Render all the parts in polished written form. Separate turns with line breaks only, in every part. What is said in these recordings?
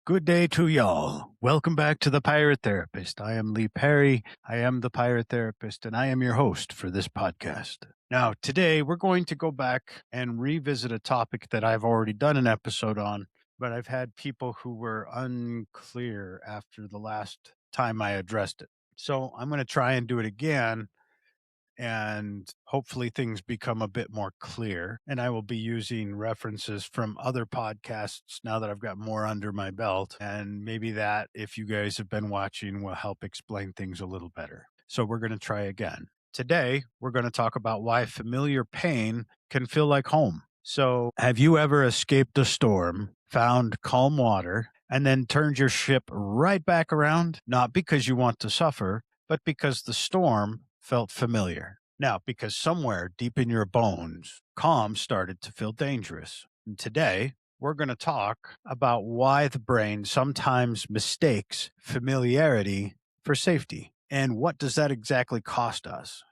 Good day to y'all. Welcome back to The Pirate Therapist. I am Lee Perry. I am the Pirate Therapist, and I am your host for this podcast. Now, today we're going to go back and revisit a topic that I've already done an episode on, but I've had people who were unclear after the last time I addressed it. So I'm going to try and do it again, and hopefully things become a bit more clear. And I will be using references from other podcasts now that I've got more under my belt. And maybe that, if you guys have been watching, will help explain things a little better. So we're going to try again. Today, we're going to talk about why familiar pain can feel like home. So, have you ever escaped a storm, found calm water, and then turned your ship right back around? Not because you want to suffer, but because the storm felt familiar. Now, because somewhere deep in your bones, calm started to feel dangerous. And today, we're going to talk about why the brain sometimes mistakes familiarity for safety. And what does that exactly cost us?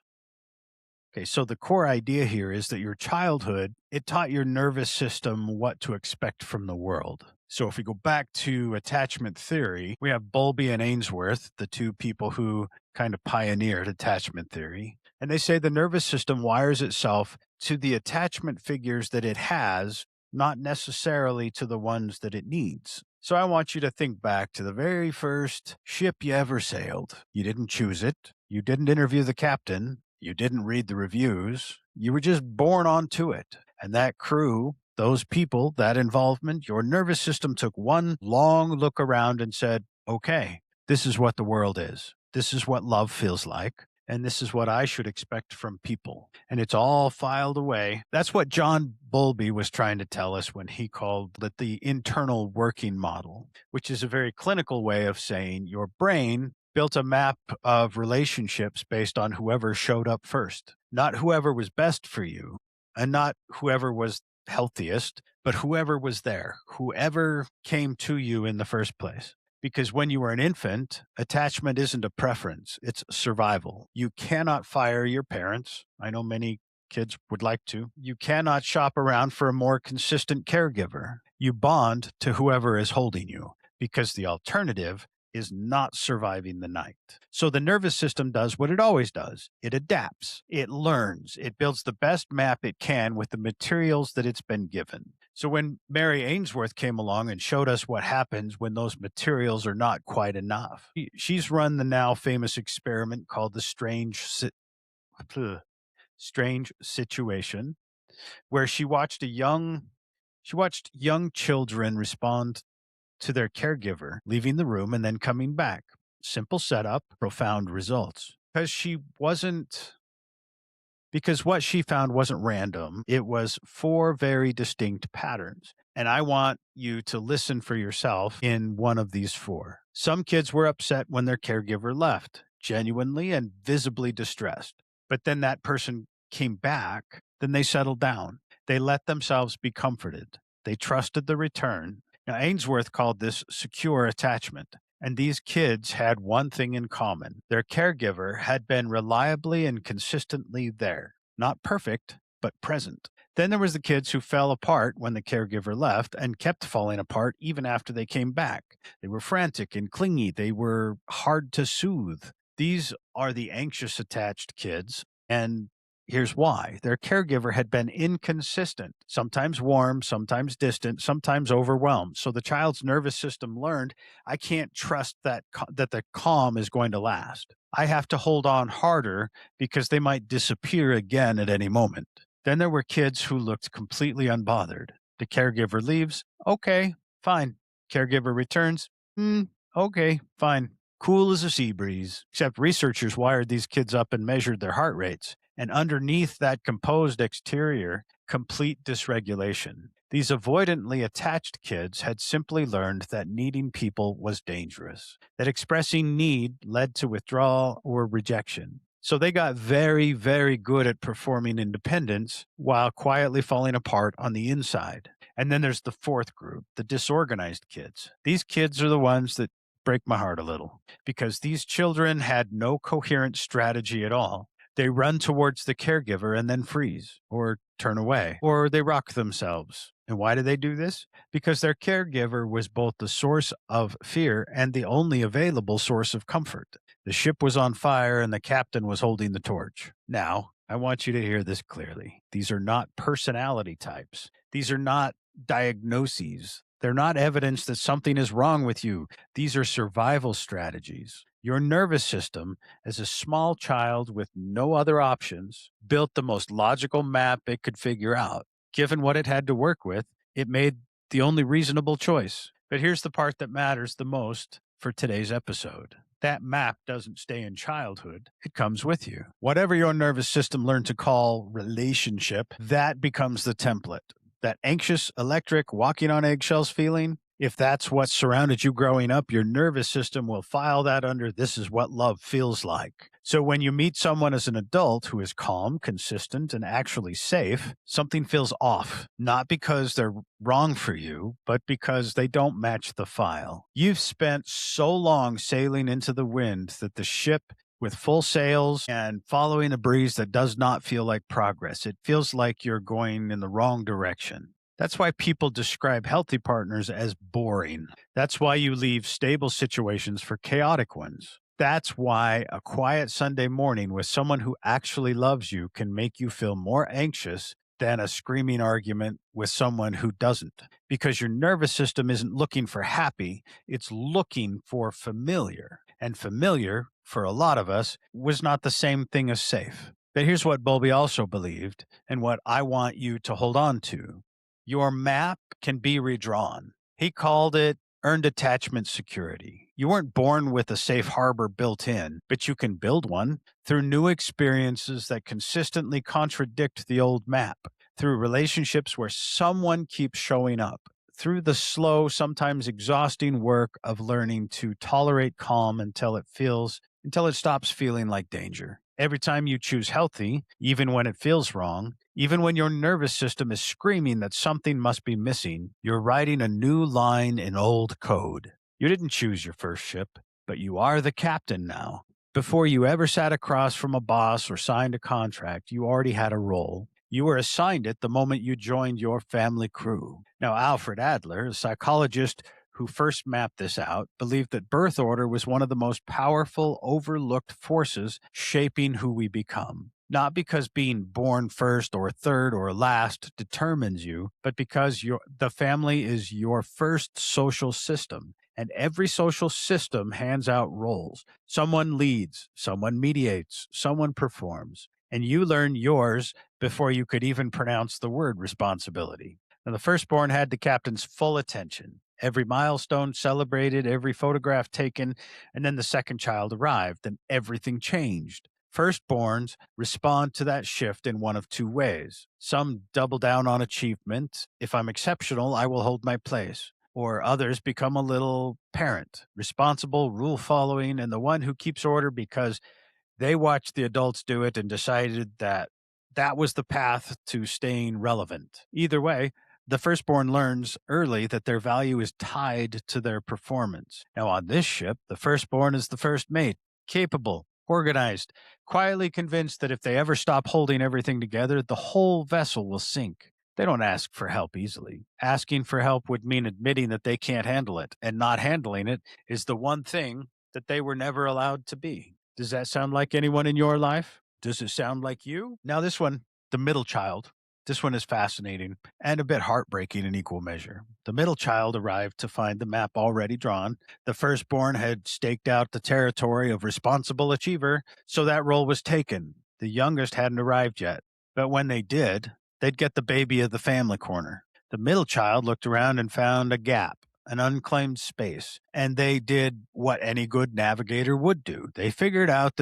Okay, so the core idea here is that your childhood, it taught your nervous system what to expect from the world. So if we go back to attachment theory, we have Bowlby and Ainsworth, the two people who kind of pioneered attachment theory. And they say the nervous system wires itself to the attachment figures that it has, not necessarily to the ones that it needs. So I want you to think back to the very first ship you ever sailed. You didn't choose it. You didn't interview the captain. You didn't read the reviews. You were just born onto it. And that crew, those people, that involvement, your nervous system took one long look around and said, okay, this is what the world is. This is what love feels like. And this is what I should expect from people. And it's all filed away. That's what John Bowlby was trying to tell us when he called it the internal working model, which is a very clinical way of saying your brain built a map of relationships based on whoever showed up first, not whoever was best for you and not whoever was healthiest, but whoever was there, whoever came to you in the first place. Because when you were an infant, attachment isn't a preference, it's survival. You cannot fire your parents. I know many kids would like to. You cannot shop around for a more consistent caregiver. You bond to whoever is holding you because the alternative is not surviving the night. So the nervous system does what it always does. It adapts, it learns, it builds the best map it can with the materials that it's been given. So when Mary Ainsworth came along and showed us what happens when those materials are not quite enough, she's run the now famous experiment called the strange situation, where she watched young children respond to their caregiver, leaving the room and then coming back. Simple setup, profound results. Because what she found wasn't random. It was four very distinct patterns. And I want you to listen for yourself in one of these four. Some kids were upset when their caregiver left, genuinely and visibly distressed. But then that person came back, then they settled down. They let themselves be comforted. They trusted the return. Now, Ainsworth called this secure attachment. And these kids had one thing in common. Their caregiver had been reliably and consistently there. Not perfect, but present. Then there was the kids who fell apart when the caregiver left and kept falling apart even after they came back. They were frantic and clingy. They were hard to soothe. These are the anxious attached kids. And here's why. Their caregiver had been inconsistent, sometimes warm, sometimes distant, sometimes overwhelmed. So the child's nervous system learned, I can't trust that the calm is going to last. I have to hold on harder because they might disappear again at any moment. Then there were kids who looked completely unbothered. The caregiver leaves, okay, fine. Caregiver returns, okay, fine. Cool as a sea breeze. Except researchers wired these kids up and measured their heart rates. And underneath that composed exterior, complete dysregulation. These avoidantly attached kids had simply learned that needing people was dangerous, that expressing need led to withdrawal or rejection. So they got very, very good at performing independence while quietly falling apart on the inside. And then there's the fourth group, the disorganized kids. These kids are the ones that break my heart a little because these children had no coherent strategy at all. They run towards the caregiver and then freeze or turn away, or they rock themselves. And why do they do this? Because their caregiver was both the source of fear and the only available source of comfort. The ship was on fire and the captain was holding the torch. Now, I want you to hear this clearly. These are not personality types. These are not diagnoses. They're not evidence that something is wrong with you. These are survival strategies. Your nervous system, as a small child with no other options, built the most logical map it could figure out. Given what it had to work with, it made the only reasonable choice. But here's the part that matters the most for today's episode. That map doesn't stay in childhood. It comes with you. Whatever your nervous system learned to call relationship, that becomes the template. That anxious, electric, walking on eggshells feeling, if that's what surrounded you growing up, your nervous system will file that under "this is what love feels like." So when you meet someone as an adult who is calm, consistent, and actually safe, something feels off, not because they're wrong for you, but because they don't match the file. You've spent so long sailing into the wind that the ship with full sails and following a breeze that does not feel like progress. It feels like you're going in the wrong direction. That's why people describe healthy partners as boring. That's why you leave stable situations for chaotic ones. That's why a quiet Sunday morning with someone who actually loves you can make you feel more anxious than a screaming argument with someone who doesn't. Because your nervous system isn't looking for happy, it's looking for familiar. And familiar, for a lot of us, was not the same thing as safe. But here's what Bowlby also believed, and what I want you to hold on to. Your map can be redrawn. He called it earned attachment security. You weren't born with a safe harbor built in, but you can build one through new experiences that consistently contradict the old map, through relationships where someone keeps showing up, through the slow, sometimes exhausting work of learning to tolerate calm until it stops feeling like danger. Every time you choose healthy, even when it feels wrong, even when your nervous system is screaming that something must be missing, you're writing a new line in old code. You didn't choose your first ship, but you are the captain now. Before you ever sat across from a boss or signed a contract, you already had a role. You were assigned it the moment you joined your family crew. Now, Alfred Adler, a psychologist who first mapped this out, believed that birth order was one of the most powerful, overlooked forces shaping who we become. Not because being born first or third or last determines you, but because the family is your first social system. And every social system hands out roles. Someone leads, someone mediates, someone performs. And you learn yours before you could even pronounce the word responsibility. Now, the firstborn had the captain's full attention. Every milestone celebrated, every photograph taken, and then the second child arrived, and everything changed. Firstborns respond to that shift in one of two ways. Some double down on achievement. If I'm exceptional, I will hold my place. Or others become a little parent, responsible, rule following, and the one who keeps order because they watched the adults do it and decided that that was the path to staying relevant. Either way, the firstborn learns early that their value is tied to their performance. Now, on this ship, the firstborn is the first mate, capable, organized, quietly convinced that if they ever stop holding everything together, the whole vessel will sink. They don't ask for help easily. Asking for help would mean admitting that they can't handle it, and not handling it is the one thing that they were never allowed to be. Does that sound like anyone in your life? Does it sound like you? Now, this one, the middle child. This one is fascinating and a bit heartbreaking in equal measure. The middle child arrived to find the map already drawn. The firstborn had staked out the territory of responsible achiever, so that role was taken. The youngest hadn't arrived yet, but when they did, they'd get the baby of the family corner. The middle child looked around and found a gap, an unclaimed space, and they did what any good navigator would do. They figured out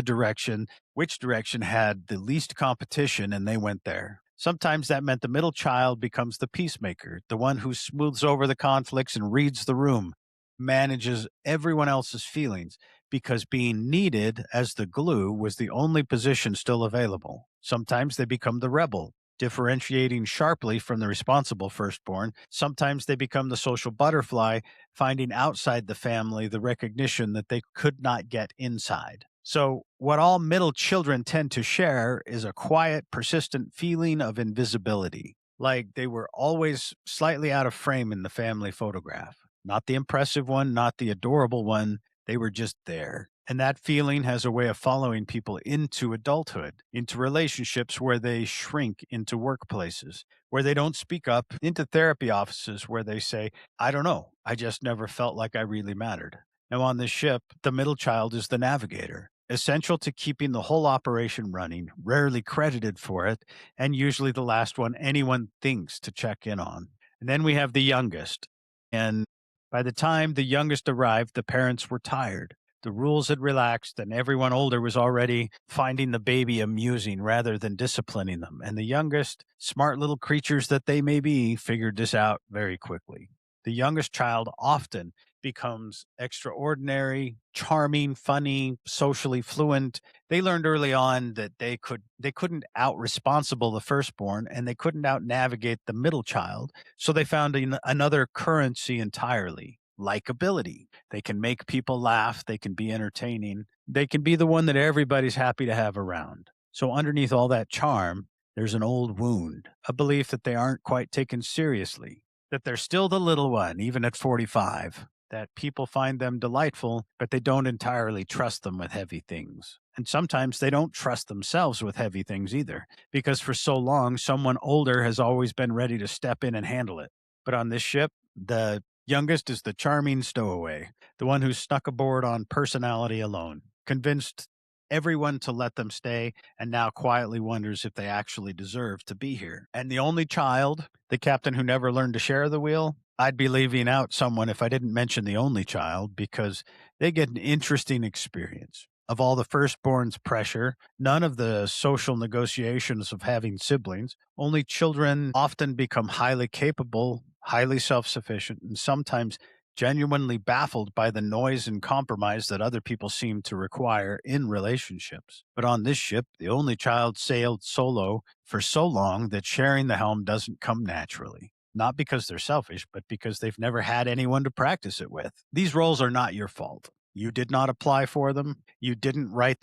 which direction had the least competition, and they went there. Sometimes that meant the middle child becomes the peacemaker, the one who smooths over the conflicts and reads the room, manages everyone else's feelings, because being needed as the glue was the only position still available. Sometimes they become the rebel, differentiating sharply from the responsible firstborn. Sometimes they become the social butterfly, finding outside the family the recognition that they could not get inside. So, what all middle children tend to share is a quiet, persistent feeling of invisibility, like they were always slightly out of frame in the family photograph. Not the impressive one, not the adorable one. They were just there. And that feeling has a way of following people into adulthood, into relationships where they shrink, into workplaces where they don't speak up, into therapy offices where they say, I don't know, I just never felt like I really mattered. Now, on this ship, the middle child is the navigator, essential to keeping the whole operation running, rarely credited for it, and usually the last one anyone thinks to check in on. And then we have the youngest. And by the time the youngest arrived, the parents were tired. The rules had relaxed, and everyone older was already finding the baby amusing rather than disciplining them. And the youngest, smart little creatures that they may be, figured this out very quickly. The youngest child often becomes extraordinary, charming, funny, socially fluent. They learned early on that they couldn't out responsible the firstborn and they couldn't out navigate the middle child. So they found another currency entirely. Likability. They can make people laugh. They can be entertaining. They can be the one that everybody's happy to have around. So, underneath all that charm, there's an old wound, a belief that they aren't quite taken seriously, that they're still the little one, even at 45, that people find them delightful, but they don't entirely trust them with heavy things. And sometimes they don't trust themselves with heavy things either, because for so long, someone older has always been ready to step in and handle it. But on this ship, the youngest is the charming stowaway, the one who snuck aboard on personality alone, convinced everyone to let them stay, and now quietly wonders if they actually deserve to be here. And the only child, the captain who never learned to share the wheel, I'd be leaving out someone if I didn't mention the only child because they get an interesting experience. Of all the firstborn's pressure, none of the social negotiations of having siblings, only children often become highly capable, highly self sufficient, and sometimes genuinely baffled by the noise and compromise that other people seem to require in relationships. But on this ship, the only child sailed solo for so long that sharing the helm doesn't come naturally. Not because they're selfish, but because they've never had anyone to practice it with. These roles are not your fault. You did not apply for them. You didn't write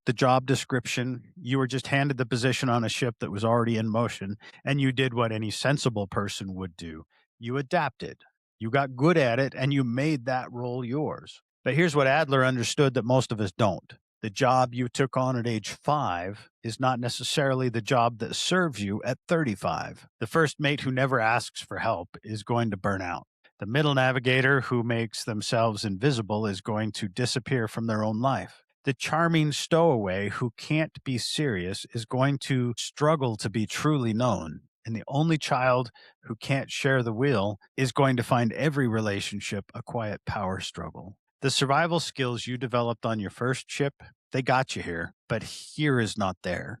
the job description. You were just handed the position on a ship that was already in motion, and you did what any sensible person would do. You adapted. You got good at it, and you made that role yours. But here's what Adler understood that most of us don't. The job you took on at age 5 is not necessarily the job that serves you at 35. The first mate who never asks for help is going to burn out. The middle navigator who makes themselves invisible is going to disappear from their own life. The charming stowaway who can't be serious is going to struggle to be truly known. And the only child who can't share the wheel is going to find every relationship a quiet power struggle. The survival skills you developed on your first ship, they got you here, but here is not there.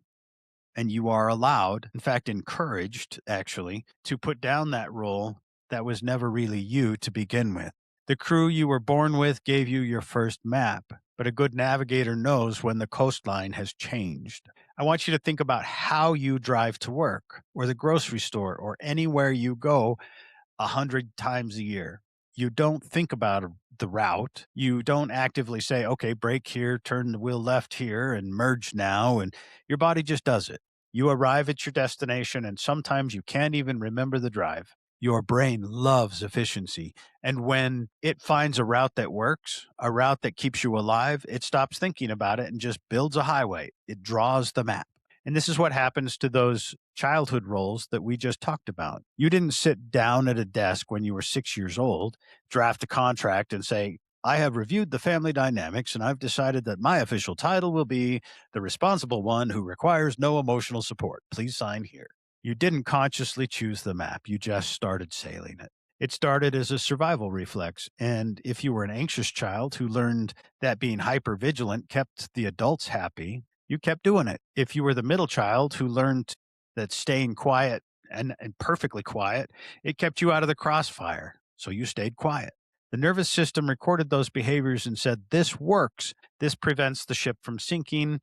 And you are allowed, in fact, encouraged, actually, to put down that role that was never really you to begin with. The crew you were born with gave you your first map, but a good navigator knows when the coastline has changed. I want you to think about how you drive to work, or the grocery store, or anywhere you go 100 times a year. You don't think about the route. You don't actively say, okay, brake here, turn the wheel left here, and merge now. And your body just does it. You arrive at your destination, and sometimes you can't even remember the drive. Your brain loves efficiency. And when it finds a route that works, a route that keeps you alive, it stops thinking about it and just builds a highway. It draws the map. And this is what happens to those childhood roles that we just talked about. You didn't sit down at a desk when you were 6 years old, draft a contract, and say, I have reviewed the family dynamics and I've decided that my official title will be the responsible one who requires no emotional support. Please sign here. You didn't consciously choose the map, you just started sailing it. It started as a survival reflex. And if you were an anxious child who learned that being hypervigilant kept the adults happy, you kept doing it. If you were the middle child who learned that staying quiet and perfectly quiet, it kept you out of the crossfire. So you stayed quiet. The nervous system recorded those behaviors and said, this works. This prevents the ship from sinking.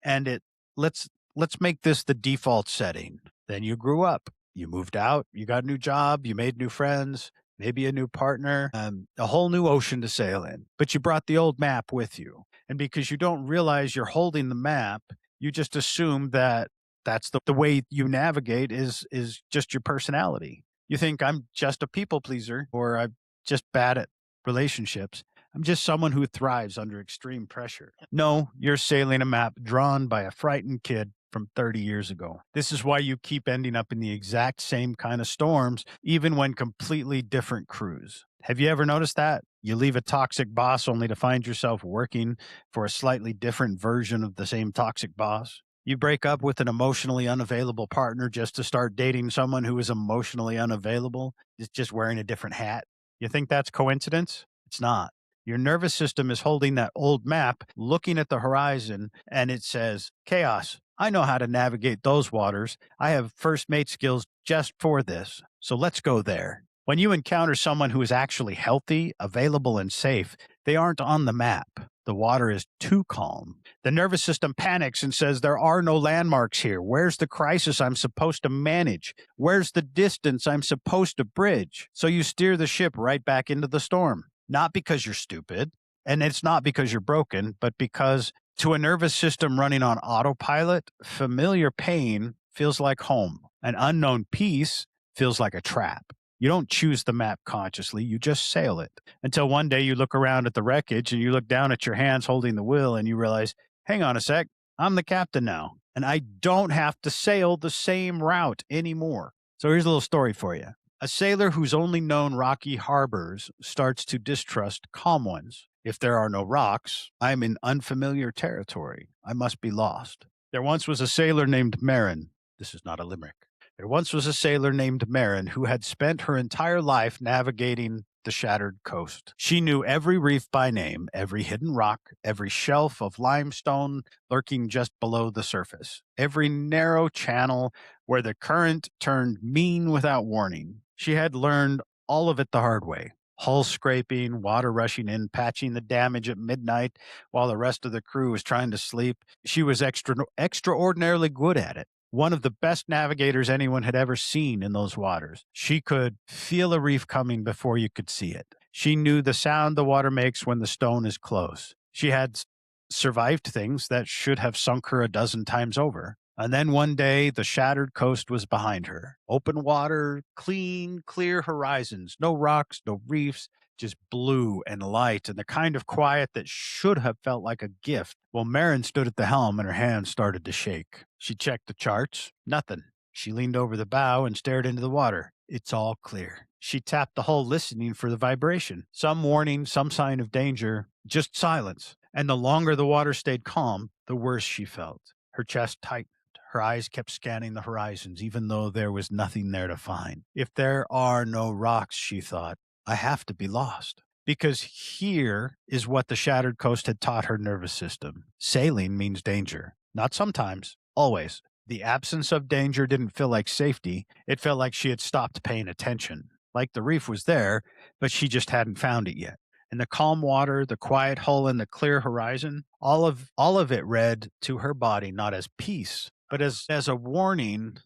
And let's let's make this the default setting. Then you grew up. You moved out, you got a new job, you made new friends. maybe a new partner, a whole new ocean to sail in. But you brought the old map with you. And because you don't realize you're holding the map, you just assume that that's the way you navigate is just your personality. You think I'm just a people pleaser or I'm just bad at relationships. I'm just someone who thrives under extreme pressure. No, you're sailing a map drawn by a frightened kid from 30 years ago. This is why you keep ending up in the exact same kind of storms, even when completely different crews. Have you ever noticed that? You leave a toxic boss only to find yourself working for a slightly different version of the same toxic boss. You break up with an emotionally unavailable partner just to start dating someone who is emotionally unavailable, is just wearing a different hat. You think that's coincidence? It's not. Your nervous system is holding that old map, looking at the horizon, and it says, chaos. I know how to navigate those waters. I have first mate skills just for this. So let's go there. When you encounter someone who is actually healthy, available, and safe, they aren't on the map. The water is too calm. The nervous system panics and says, there are no landmarks here. Where's the crisis I'm supposed to manage? Where's the distance I'm supposed to bridge? So you steer the ship right back into the storm. Not because you're stupid, and it's not because you're broken, but because to a nervous system running on autopilot, familiar pain feels like home. An unknown peace feels like a trap. You don't choose the map consciously, you just sail it. Until one day you look around at the wreckage and you look down at your hands holding the wheel and you realize, hang on a sec, I'm the captain now, and I don't have to sail the same route anymore. So here's a little story for you. A sailor who's only known rocky harbors starts to distrust calm ones. If there are no rocks, I'm in unfamiliar territory. I must be lost. There once was a sailor named Marin. This is not a limerick. There once was a sailor named Marin who had spent her entire life navigating the shattered coast. She knew every reef by name, every hidden rock, every shelf of limestone lurking just below the surface, every narrow channel where the current turned mean without warning. She had learned all of it the hard way. Hull scraping, water rushing in, patching the damage at midnight while the rest of the crew was trying to sleep. She was extraordinarily good at it. One of the best navigators anyone had ever seen in those waters. She could feel a reef coming before you could see it. She knew the sound the water makes when the stone is close. She had survived things that should have sunk her a dozen times over. And then one day, the shattered coast was behind her. Open water, clean, clear horizons, no rocks, no reefs, just blue and light and the kind of quiet that should have felt like a gift. Well, Marin stood at the helm and her hands started to shake. She checked the charts. Nothing. She leaned over the bow and stared into the water. It's all clear. She tapped the hull, listening for the vibration. Some warning, some sign of danger, just silence. And the longer the water stayed calm, the worse she felt. Her chest tightened. Her eyes kept scanning the horizons, even though there was nothing there to find. If there are no rocks, she thought, I have to be lost. Because here is what the shattered coast had taught her nervous system. Sailing means danger. Not sometimes, always. The absence of danger didn't feel like safety. It felt like she had stopped paying attention. Like the reef was there, but she just hadn't found it yet. And the calm water, the quiet hull, and the clear horizon, all of it read to her body not as peace, but as a warning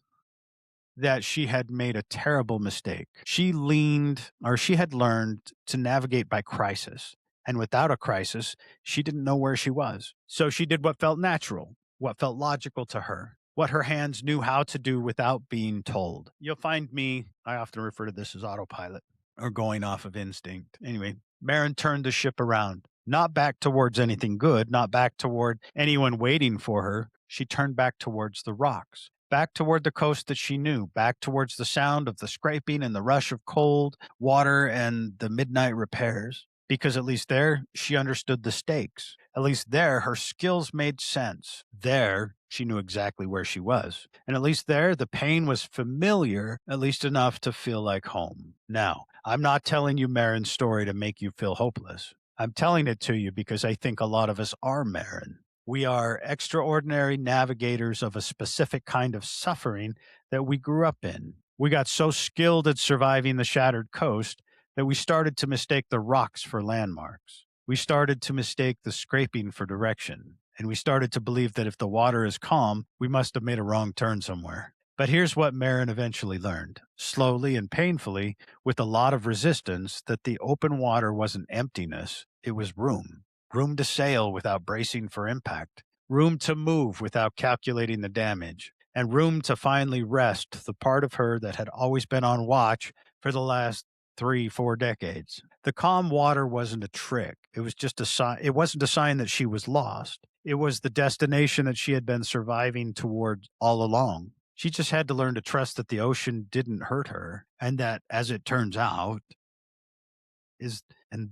that she had made a terrible mistake. She had learned to navigate by crisis. And without a crisis, she didn't know where she was. So she did what felt natural, what felt logical to her, what her hands knew how to do without being told. You'll find me, I often refer to this as autopilot or going off of instinct. Anyway, Marin turned the ship around, not back towards anything good, not back toward anyone waiting for her. She turned back towards the rocks, back toward the coast that she knew, back towards the sound of the scraping and the rush of cold water and the midnight repairs. Because at least there, she understood the stakes. At least there, her skills made sense. There, she knew exactly where she was. And at least there, the pain was familiar, at least enough to feel like home. Now, I'm not telling you Marin's story to make you feel hopeless. I'm telling it to you because I think a lot of us are Marin. We are extraordinary navigators of a specific kind of suffering that we grew up in. We got so skilled at surviving the shattered coast that we started to mistake the rocks for landmarks. We started to mistake the scraping for direction. And we started to believe that if the water is calm, we must have made a wrong turn somewhere. But here's what Marin eventually learned, slowly and painfully, with a lot of resistance, that the open water wasn't emptiness, it was room. Room to sail without bracing for impact, room to move without calculating the damage, and room to finally rest the part of her that had always been on watch for the last 3, 4 decades. The calm water wasn't a trick. It was just a sign. It wasn't a sign that she was lost. It was the destination that she had been surviving toward all along. She just had to learn to trust that the ocean didn't hurt her, and that, as it turns out, is is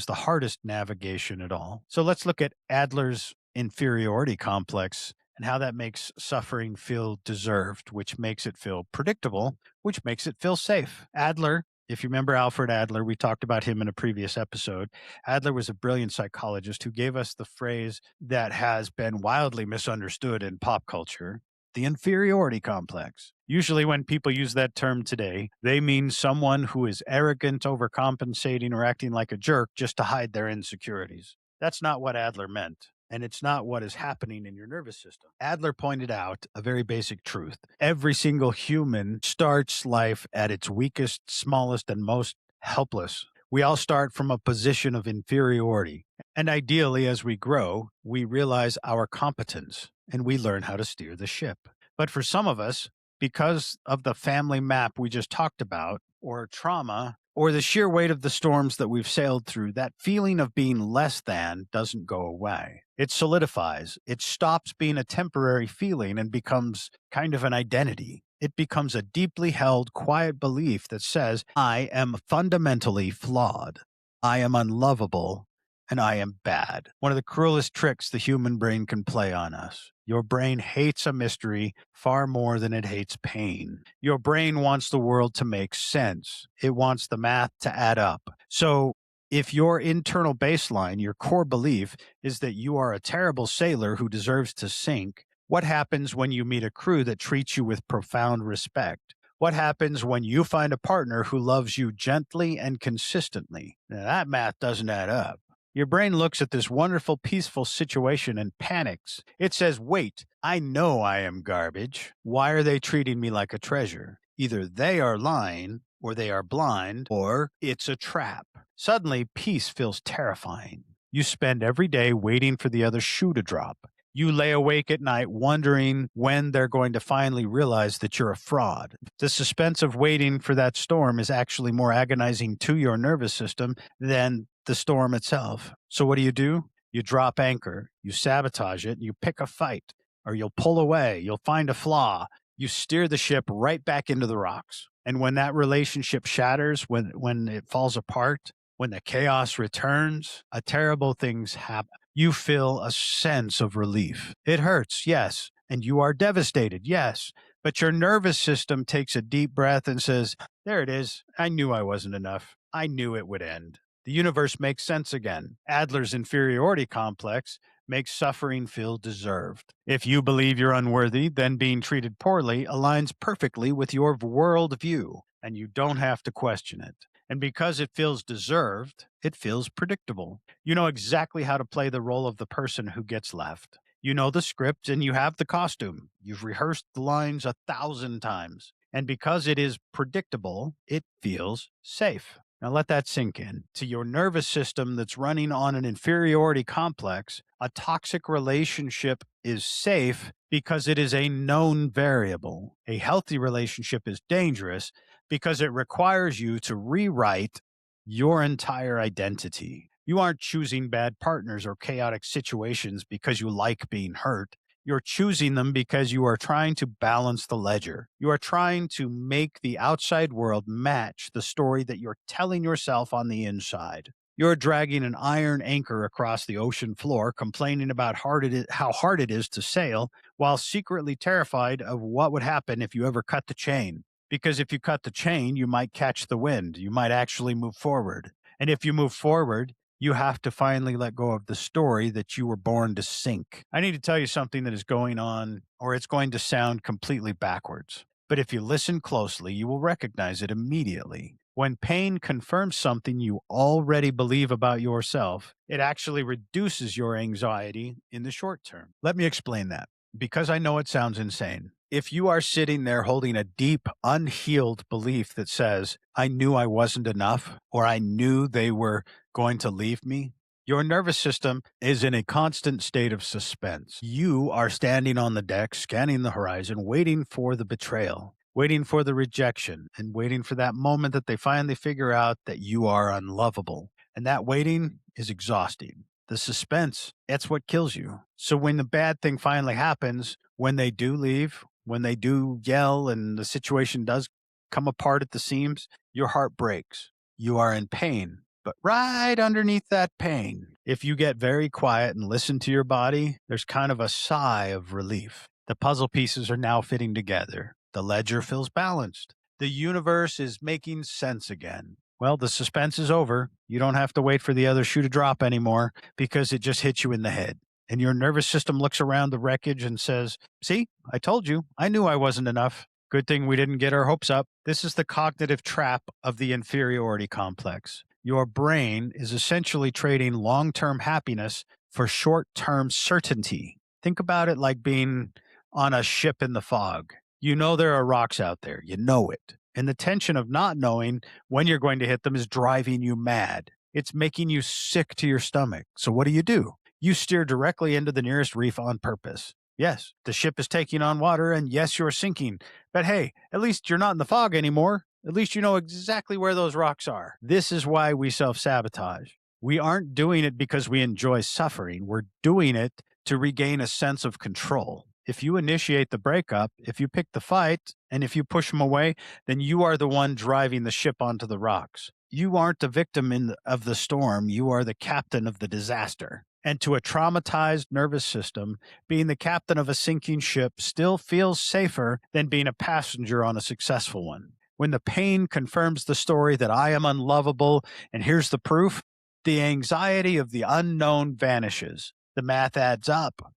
the hardest navigation at all. So let's look at Adler's inferiority complex and how that makes suffering feel deserved, which makes it feel predictable, which makes it feel safe. Adler, if you remember Alfred Adler, we talked about him in a previous episode. Adler was a brilliant psychologist who gave us the phrase that has been wildly misunderstood in pop culture, the inferiority complex. Usually, when people use that term today, they mean someone who is arrogant, overcompensating, or acting like a jerk just to hide their insecurities. That's not what Adler meant, and it's not what is happening in your nervous system. Adler pointed out a very basic truth. Every single human starts life at its weakest, smallest, and most helpless. We all start from a position of inferiority. And ideally, as we grow, we realize our competence and we learn how to steer the ship. But for some of us, because of the family map we just talked about, or trauma, or the sheer weight of the storms that we've sailed through, that feeling of being less than doesn't go away. It solidifies. It stops being a temporary feeling and becomes kind of an identity. It becomes a deeply held, quiet belief that says, I am fundamentally flawed. I am unlovable, and I am bad. One of the cruelest tricks the human brain can play on us. Your brain hates a mystery far more than it hates pain. Your brain wants the world to make sense. It wants the math to add up. So if your internal baseline, your core belief, is that you are a terrible sailor who deserves to sink, what happens when you meet a crew that treats you with profound respect? What happens when you find a partner who loves you gently and consistently? Now, that math doesn't add up. Your brain looks at this wonderful, peaceful situation and panics. It says, wait, I know I am garbage. Why are they treating me like a treasure? Either they are lying, or they are blind, or it's a trap. Suddenly, peace feels terrifying. You spend every day waiting for the other shoe to drop. You lay awake at night wondering when they're going to finally realize that you're a fraud. The suspense of waiting for that storm is actually more agonizing to your nervous system than the storm itself. So what do? You drop anchor, you sabotage it, you pick a fight, or you'll pull away, you'll find a flaw, you steer the ship right back into the rocks. And when that relationship shatters, when it falls apart, when the chaos returns, a terrible things happen. You feel a sense of relief. It hurts, yes, and you are devastated, yes, but your nervous system takes a deep breath and says, there it is. I knew I wasn't enough. I knew it would end. The universe makes sense again. Adler's inferiority complex makes suffering feel deserved. If you believe you're unworthy, then being treated poorly aligns perfectly with your worldview, and you don't have to question it. And because it feels deserved, it feels predictable. You know exactly how to play the role of the person who gets left. You know the script and you have the costume. You've rehearsed the lines 1,000 times. And because it is predictable, it feels safe. Now let that sink in. To your nervous system that's running on an inferiority complex, a toxic relationship is safe because it is a known variable. A healthy relationship is dangerous because it requires you to rewrite your entire identity. You aren't choosing bad partners or chaotic situations because you like being hurt. You're choosing them because you are trying to balance the ledger. You are trying to make the outside world match the story that you're telling yourself on the inside. You're dragging an iron anchor across the ocean floor, complaining about how hard it is to sail, while secretly terrified of what would happen if you ever cut the chain. Because if you cut the chain, you might catch the wind. You might actually move forward. And if you move forward, you have to finally let go of the story that you were born to sink. I need to tell you something that is going on, or it's going to sound completely backwards. But if you listen closely, you will recognize it immediately. When pain confirms something you already believe about yourself, it actually reduces your anxiety in the short term. Let me explain that. Because I know it sounds insane. If you are sitting there holding a deep, unhealed belief that says, I knew I wasn't enough, or I knew they were going to leave me, your nervous system is in a constant state of suspense. You are standing on the deck, scanning the horizon, waiting for the betrayal, waiting for the rejection, and waiting for that moment that they finally figure out that you are unlovable. And that waiting is exhausting. The suspense, that's what kills you. So when the bad thing finally happens, when they do leave, when they do yell and the situation does come apart at the seams, your heart breaks. You are in pain. But right underneath that pain, if you get very quiet and listen to your body, there's kind of a sigh of relief. The puzzle pieces are now fitting together. The ledger feels balanced. The universe is making sense again. Well, the suspense is over. You don't have to wait for the other shoe to drop anymore because it just hit you in the head. And your nervous system looks around the wreckage and says, see, I told you. I knew I wasn't enough. Good thing we didn't get our hopes up. This is the cognitive trap of the inferiority complex. Your brain is essentially trading long-term happiness for short-term certainty. Think about it like being on a ship in the fog. You know there are rocks out there. You know it. And the tension of not knowing when you're going to hit them is driving you mad. It's making you sick to your stomach. So what do? You steer directly into the nearest reef on purpose. Yes, the ship is taking on water, and yes, you're sinking. But hey, at least you're not in the fog anymore. At least you know exactly where those rocks are. This is why we self-sabotage. We aren't doing it because we enjoy suffering. We're doing it to regain a sense of control. If you initiate the breakup, if you pick the fight, and if you push them away, then you are the one driving the ship onto the rocks. You aren't the victim of the storm. You are the captain of the disaster. And to a traumatized nervous system, being the captain of a sinking ship still feels safer than being a passenger on a successful one. When the pain confirms the story that I am unlovable, and here's the proof, the anxiety of the unknown vanishes. The math adds up.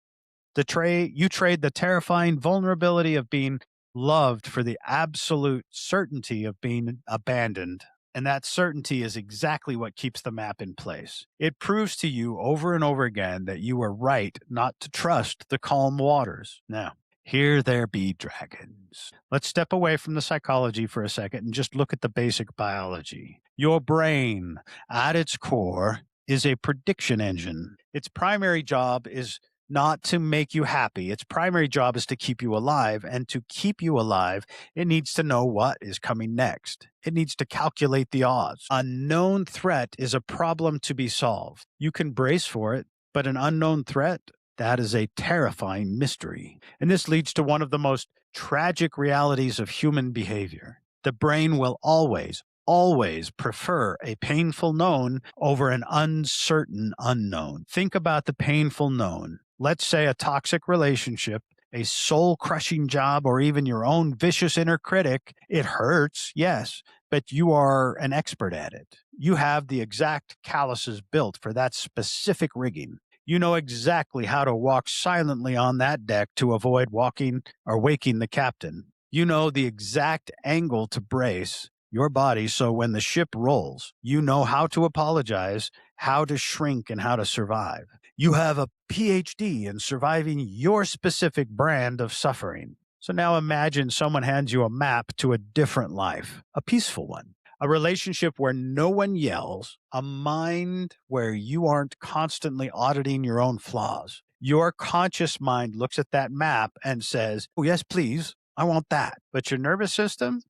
You trade the terrifying vulnerability of being loved for the absolute certainty of being abandoned. And that certainty is exactly what keeps the map in place. It proves to you over and over again that you were right not to trust the calm waters. Now, here there be dragons. Let's step away from the psychology for a second and just look at the basic biology. Your brain, at its core, is a prediction engine. Its primary job is not to make you happy. Its primary job is to keep you alive. And to keep you alive, it needs to know what is coming next. It needs to calculate the odds. A known threat is a problem to be solved. You can brace for it, but an unknown threat, that is a terrifying mystery. And this leads to one of the most tragic realities of human behavior. The brain will always prefer a painful known over an uncertain unknown. Think about the painful known. Let's say a toxic relationship, a soul-crushing job, or even your own vicious inner critic. It hurts, yes, but you are an expert at it. You have the exact calluses built for that specific rigging. You know exactly how to walk silently on that deck to avoid walking or waking the captain. You know the exact angle to brace your body so when the ship rolls, you know how to apologize, how to shrink, and how to survive. You have a PhD in surviving your specific brand of suffering. So now imagine someone hands you a map to a different life, a peaceful one, a relationship where no one yells, a mind where you aren't constantly auditing your own flaws. Your conscious mind looks at that map and says, oh, yes, please, I want that. But your nervous system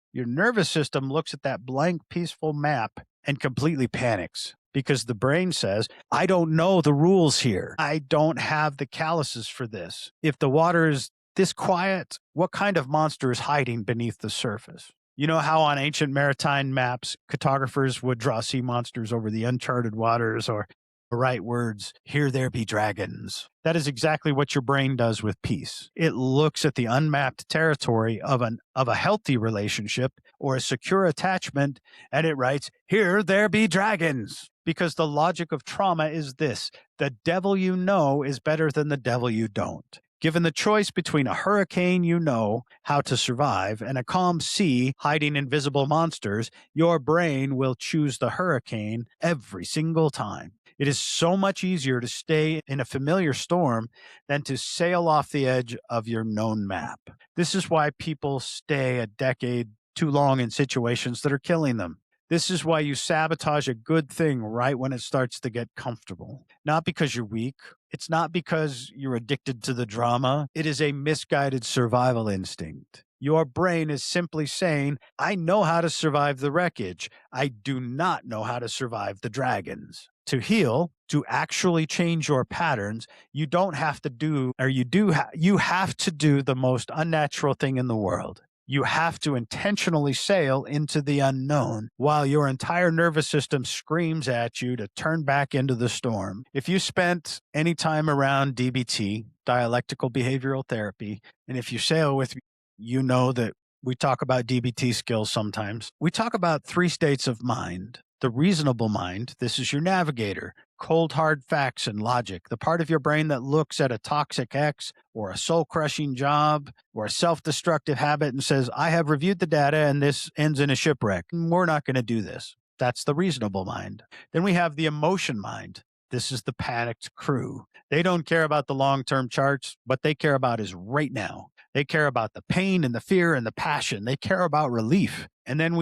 looks at that blank, peaceful map and completely panics because the brain says, I don't know the rules here. I don't have the calluses for this. If the water is this quiet, what kind of monster is hiding beneath the surface? You know how on ancient maritime maps, cartographers would draw sea monsters over the uncharted waters or write words, here there be dragons. That is exactly what your brain does with peace. It looks at the unmapped territory of a healthy relationship or a secure attachment, and it writes, here there be dragons. Because the logic of trauma is this: the devil you know is better than the devil you don't. Given the choice between a hurricane you know how to survive and a calm sea hiding invisible monsters, your brain will choose the hurricane every single time. It is so much easier to stay in a familiar storm than to sail off the edge of your known map. This is why people stay a decade too long in situations that are killing them. This is why you sabotage a good thing right when it starts to get comfortable. Not because you're weak. It's not because you're addicted to the drama. It is a misguided survival instinct. Your brain is simply saying, I know how to survive the wreckage. I do not know how to survive the dragons. To heal, to actually change your patterns, you don't have to do, or you have to do the most unnatural thing in the world. You have to intentionally sail into the unknown while your entire nervous system screams at you to turn back into the storm. If you spent any time around DBT, dialectical behavioral therapy, and if you sail with, you know that we talk about DBT skills sometimes. We talk about three states of mind. The reasonable mind, this is your navigator, cold hard facts and logic, the part of your brain that looks at a toxic ex or a soul crushing job or a self destructive habit and says, I have reviewed the data and this ends in a shipwreck. We're not going to do this. That's the reasonable mind. Then we have the emotion mind. This is the panicked crew. They don't care about the long term charts. What they care about is right now. They care about the pain and the fear and the passion. They care about relief. And then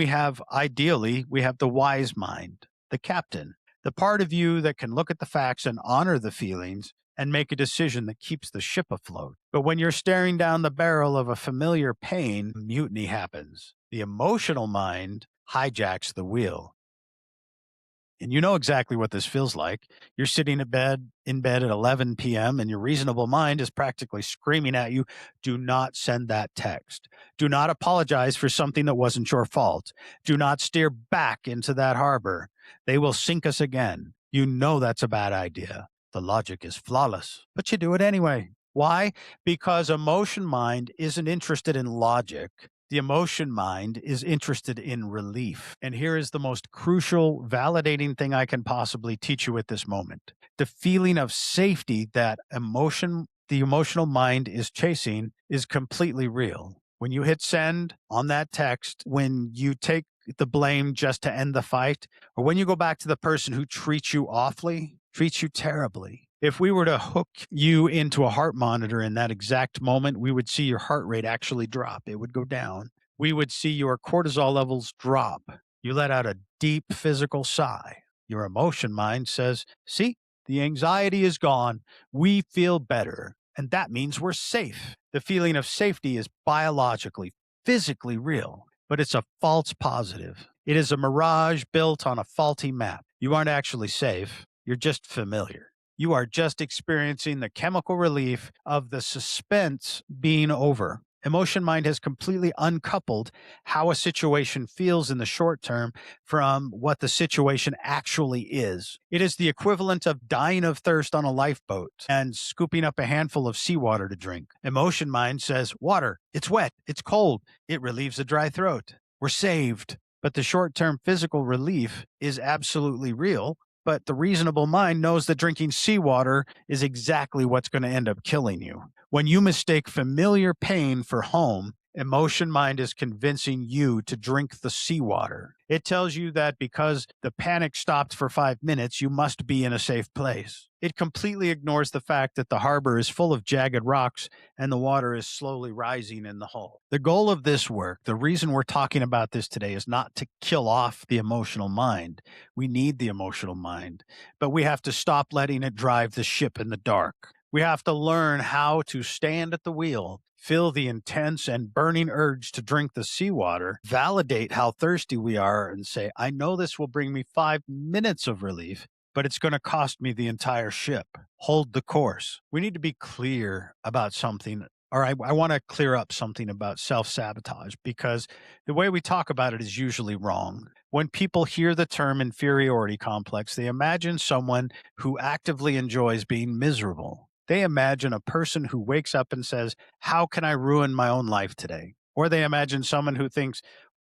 ideally, we have the wise mind, the captain, the part of you that can look at the facts and honor the feelings and make a decision that keeps the ship afloat. But when you're staring down the barrel of a familiar pain, mutiny happens. The emotional mind hijacks the wheel. And you know exactly what this feels like. You're sitting in bed at 11 p.m. and your reasonable mind is practically screaming at you, do not send that text. Do not apologize for something that wasn't your fault. Do not steer back into that harbor. They will sink us again. You know that's a bad idea. The logic is flawless, but you do it anyway. Why? Because emotion mind isn't interested in logic. The emotion mind is interested in relief. And here is the most crucial, validating thing I can possibly teach you at this moment. The feeling of safety that the emotional mind is chasing is completely real. When you hit send on that text, when you take the blame just to end the fight, or when you go back to the person who treats you awfully, treats you terribly. If we were to hook you into a heart monitor in that exact moment, we would see your heart rate actually drop. It would go down. We would see your cortisol levels drop. You let out a deep physical sigh. Your emotion mind says, see, the anxiety is gone. We feel better. And that means we're safe. The feeling of safety is biologically, physically real, but it's a false positive. It is a mirage built on a faulty map. You aren't actually safe. You're just familiar. You are just experiencing the chemical relief of the suspense being over. Emotion mind has completely uncoupled how a situation feels in the short term from what the situation actually is. It is the equivalent of dying of thirst on a lifeboat and scooping up a handful of seawater to drink. Emotion mind says, water, it's wet, it's cold, it relieves a dry throat. We're saved. But the short term physical relief is absolutely real. But the reasonable mind knows that drinking seawater is exactly what's going to end up killing you. When you mistake familiar pain for home, emotion mind is convincing you to drink the seawater. It tells you that because the panic stopped for 5 minutes, you must be in a safe place. It completely ignores the fact that the harbor is full of jagged rocks and the water is slowly rising in the hull. The goal of this work, the reason we're talking about this today, is not to kill off the emotional mind. We need the emotional mind, but we have to stop letting it drive the ship in the dark. We have to learn how to stand at the wheel, feel the intense and burning urge to drink the seawater, validate how thirsty we are, and say, I know this will bring me 5 minutes of relief, but it's going to cost me the entire ship. Hold the course. We need to be clear about something, or I want to clear up something about self-sabotage, because the way we talk about it is usually wrong. When people hear the term inferiority complex, they imagine someone who actively enjoys being miserable. They imagine a person who wakes up and says, how can I ruin my own life today? Or they imagine someone who thinks,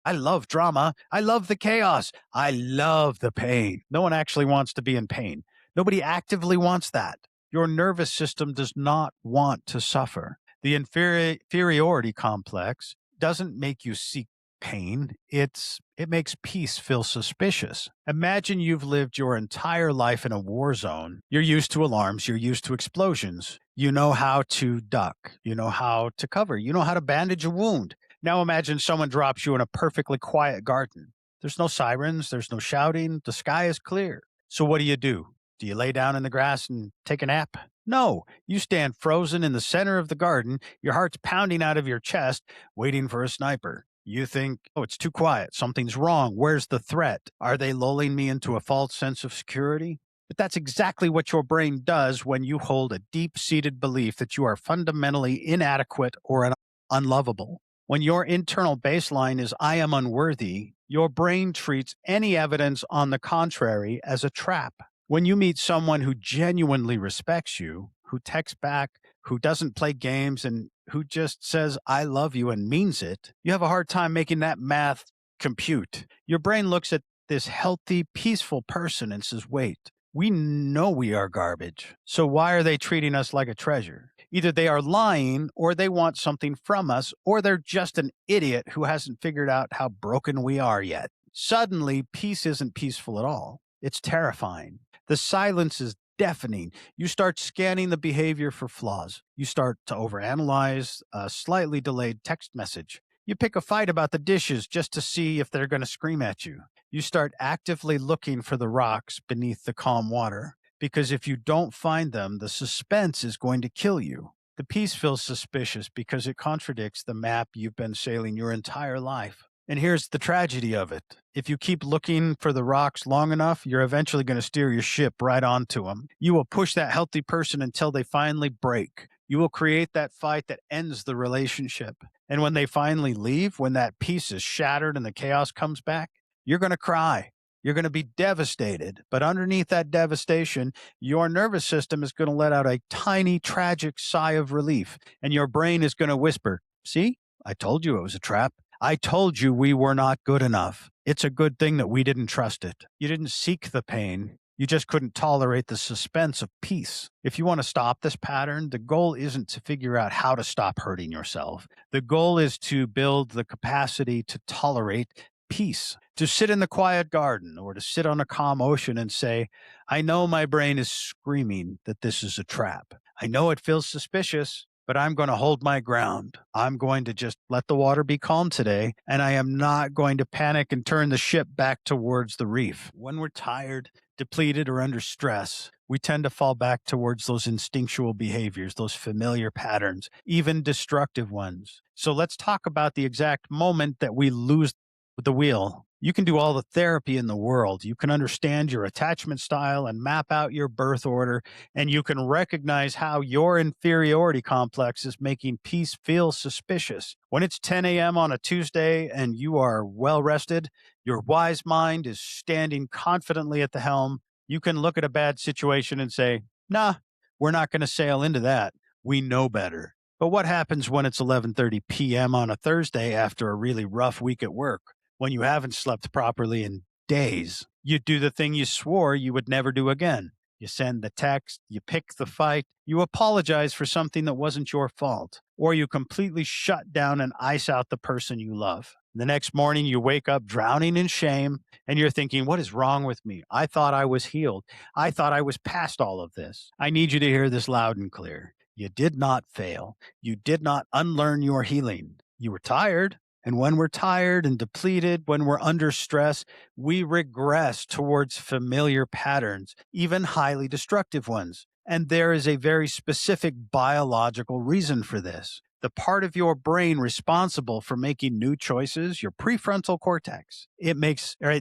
I love drama. I love the chaos. I love the pain. No one actually wants to be in pain. Nobody actively wants that. Your nervous system does not want to suffer. The inferiority complex doesn't make you seek pain. It makes peace feel suspicious. Imagine you've lived your entire life in a war zone. You're used to alarms, you're used to explosions. You know how to duck, you know how to cover, you know how to bandage a wound. Now imagine someone drops you in a perfectly quiet garden. There's no sirens, there's no shouting, the sky is clear. So what do? Do you lay down in the grass and take a nap? No, you stand frozen in the center of the garden, your heart's pounding out of your chest, waiting for a sniper. You think, oh, it's too quiet. Something's wrong. Where's the threat? Are they lulling me into a false sense of security? But that's exactly what your brain does when you hold a deep seated belief that you are fundamentally inadequate or unlovable. When your internal baseline is, I am unworthy, your brain treats any evidence on the contrary as a trap. When you meet someone who genuinely respects you, who texts back, who doesn't play games, and who just says, I love you and means it, you have a hard time making that math compute. Your brain looks at this healthy, peaceful person and says, wait, we know we are garbage. So why are they treating us like a treasure? Either they are lying or they want something from us, or they're just an idiot who hasn't figured out how broken we are yet. Suddenly, peace isn't peaceful at all. It's terrifying. The silence is deafening. You start scanning the behavior for flaws. You start to overanalyze a slightly delayed text message. You pick a fight about the dishes just to see if they're going to scream at you. You start actively looking for the rocks beneath the calm water, because if you don't find them, the suspense is going to kill you. The peace feels suspicious because it contradicts the map you've been sailing your entire life. And here's the tragedy of it. If you keep looking for the rocks long enough, you're eventually going to steer your ship right onto them. You will push that healthy person until they finally break. You will create that fight that ends the relationship. And when they finally leave, when that peace is shattered and the chaos comes back, you're going to cry. You're going to be devastated. But underneath that devastation, your nervous system is going to let out a tiny, tragic sigh of relief. And your brain is going to whisper, see, I told you it was a trap. I told you we were not good enough. It's a good thing that we didn't trust it. You didn't seek the pain. You just couldn't tolerate the suspense of peace. If you want to stop this pattern, the goal isn't to figure out how to stop hurting yourself. The goal is to build the capacity to tolerate peace, to sit in the quiet garden or to sit on a calm ocean and say, I know my brain is screaming that this is a trap. I know it feels suspicious, but I'm going to hold my ground. I'm going to just let the water be calm today, and I am not going to panic and turn the ship back towards the reef. When we're tired, depleted, or under stress, we tend to fall back towards those instinctual behaviors, those familiar patterns, even destructive ones. So let's talk about the exact moment that we lose the wheel. You can do all the therapy in the world. You can understand your attachment style and map out your birth order, and you can recognize how your inferiority complex is making peace feel suspicious. When it's 10 a.m. on a Tuesday and you are well rested, your wise mind is standing confidently at the helm, you can look at a bad situation and say, nah, we're not going to sail into that. We know better. But what happens when it's 11:30 p.m. on a Thursday after a really rough week at work? When you haven't slept properly in days, you do the thing you swore you would never do again. You send the text, you pick the fight, you apologize for something that wasn't your fault, or you completely shut down and ice out the person you love. The next morning, you wake up drowning in shame, and you're thinking, what is wrong with me? I thought I was healed. I thought I was past all of this. I need you to hear this loud and clear. You did not fail. You did not unlearn your healing. You were tired. And when we're tired and depleted, when we're under stress, we regress towards familiar patterns, even highly destructive ones. And there is a very specific biological reason for this. The part of your brain responsible for making new choices, your prefrontal cortex, it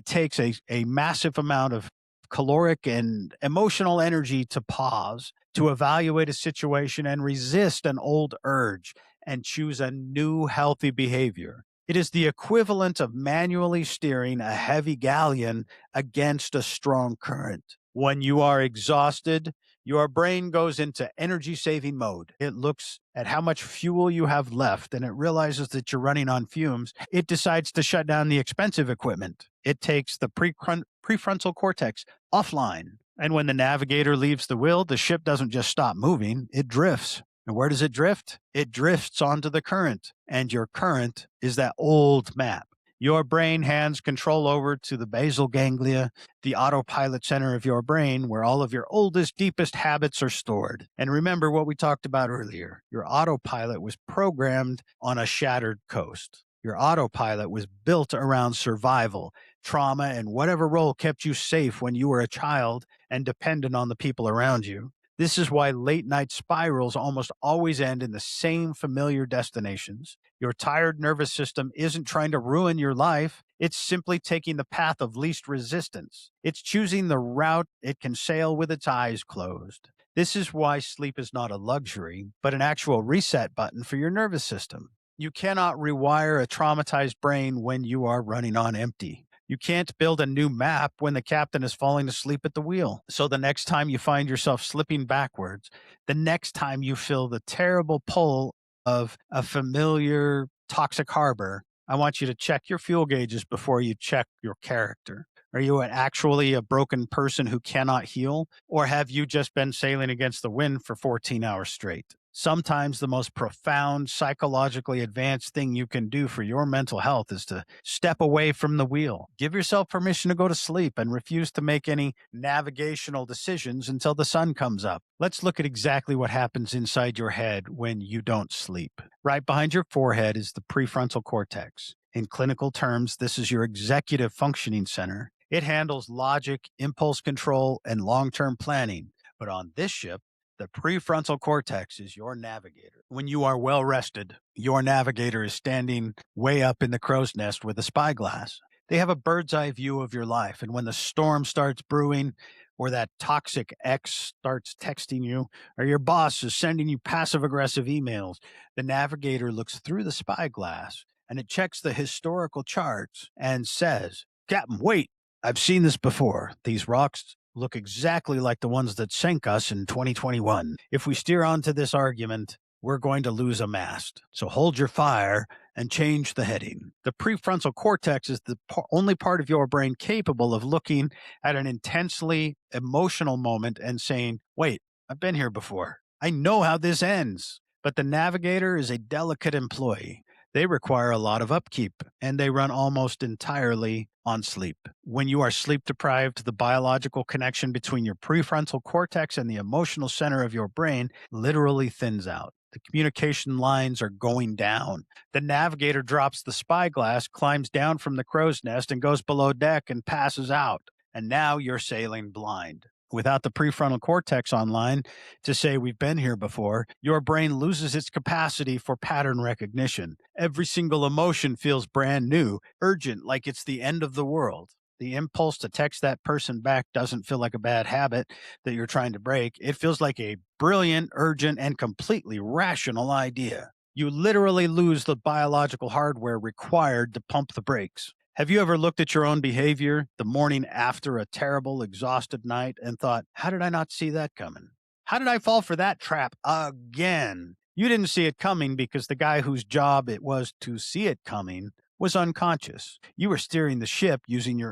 takes a massive amount of caloric and emotional energy to pause, to evaluate a situation and resist an old urge and choose a new healthy behavior. It is the equivalent of manually steering a heavy galleon against a strong current. When you are exhausted, your brain goes into energy-saving mode. It looks at how much fuel you have left, and it realizes that you're running on fumes. It decides to shut down the expensive equipment. It takes the prefrontal cortex offline. And when the navigator leaves the wheel, the ship doesn't just stop moving, it drifts. And where does it drift? It drifts onto the current. And your current is that old map. Your brain hands control over to the basal ganglia, the autopilot center of your brain, where all of your oldest, deepest habits are stored. And remember what we talked about earlier. Your autopilot was programmed on a shattered coast. Your autopilot was built around survival, trauma, and whatever role kept you safe when you were a child and dependent on the people around you. This is why late night spirals almost always end in the same familiar destinations. Your tired nervous system isn't trying to ruin your life, it's simply taking the path of least resistance. It's choosing the route it can sail with its eyes closed. This is why sleep is not a luxury, but an actual reset button for your nervous system. You cannot rewire a traumatized brain when you are running on empty. You can't build a new map when the captain is falling asleep at the wheel. So the next time you find yourself slipping backwards, the next time you feel the terrible pull of a familiar toxic harbor, I want you to check your fuel gauges before you check your character. Are you actually a broken person who cannot heal? Or have you just been sailing against the wind for 14 hours straight? Sometimes the most profound, psychologically advanced thing you can do for your mental health is to step away from the wheel. Give yourself permission to go to sleep and refuse to make any navigational decisions until the sun comes up. Let's look at exactly what happens inside your head when you don't sleep. Right behind your forehead is the prefrontal cortex. In clinical terms, this is your executive functioning center. It handles logic, impulse control, and long-term planning. But on this ship, the prefrontal cortex is your navigator. When you are well rested, your navigator is standing way up in the crow's nest with a spyglass. They have a bird's eye view of your life. And when the storm starts brewing, or that toxic ex starts texting you, or your boss is sending you passive aggressive emails, the navigator looks through the spyglass and it checks the historical charts and says, Captain, wait, I've seen this before. These rocks look exactly like the ones that sank us in 2021. If we steer onto this argument, we're going to lose a mast. So hold your fire and change the heading. The prefrontal cortex is the only part of your brain capable of looking at an intensely emotional moment and saying, wait, I've been here before. I know how this ends. But the navigator is a delicate employee. They require a lot of upkeep, and they run almost entirely on sleep. When you are sleep deprived, the biological connection between your prefrontal cortex and the emotional center of your brain literally thins out. The communication lines are going down. The navigator drops the spyglass, climbs down from the crow's nest, and goes below deck and passes out. And now you're sailing blind. Without the prefrontal cortex online to say we've been here before, your brain loses its capacity for pattern recognition. Every single emotion feels brand new, urgent, like it's the end of the world. The impulse to text that person back doesn't feel like a bad habit that you're trying to break. It feels like a brilliant, urgent, and completely rational idea. You literally lose the biological hardware required to pump the brakes. Have you ever looked at your own behavior the morning after a terrible, exhausted night and thought, how did I not see that coming? How did I fall for that trap again? You didn't see it coming because the guy whose job it was to see it coming was unconscious. You were steering the ship using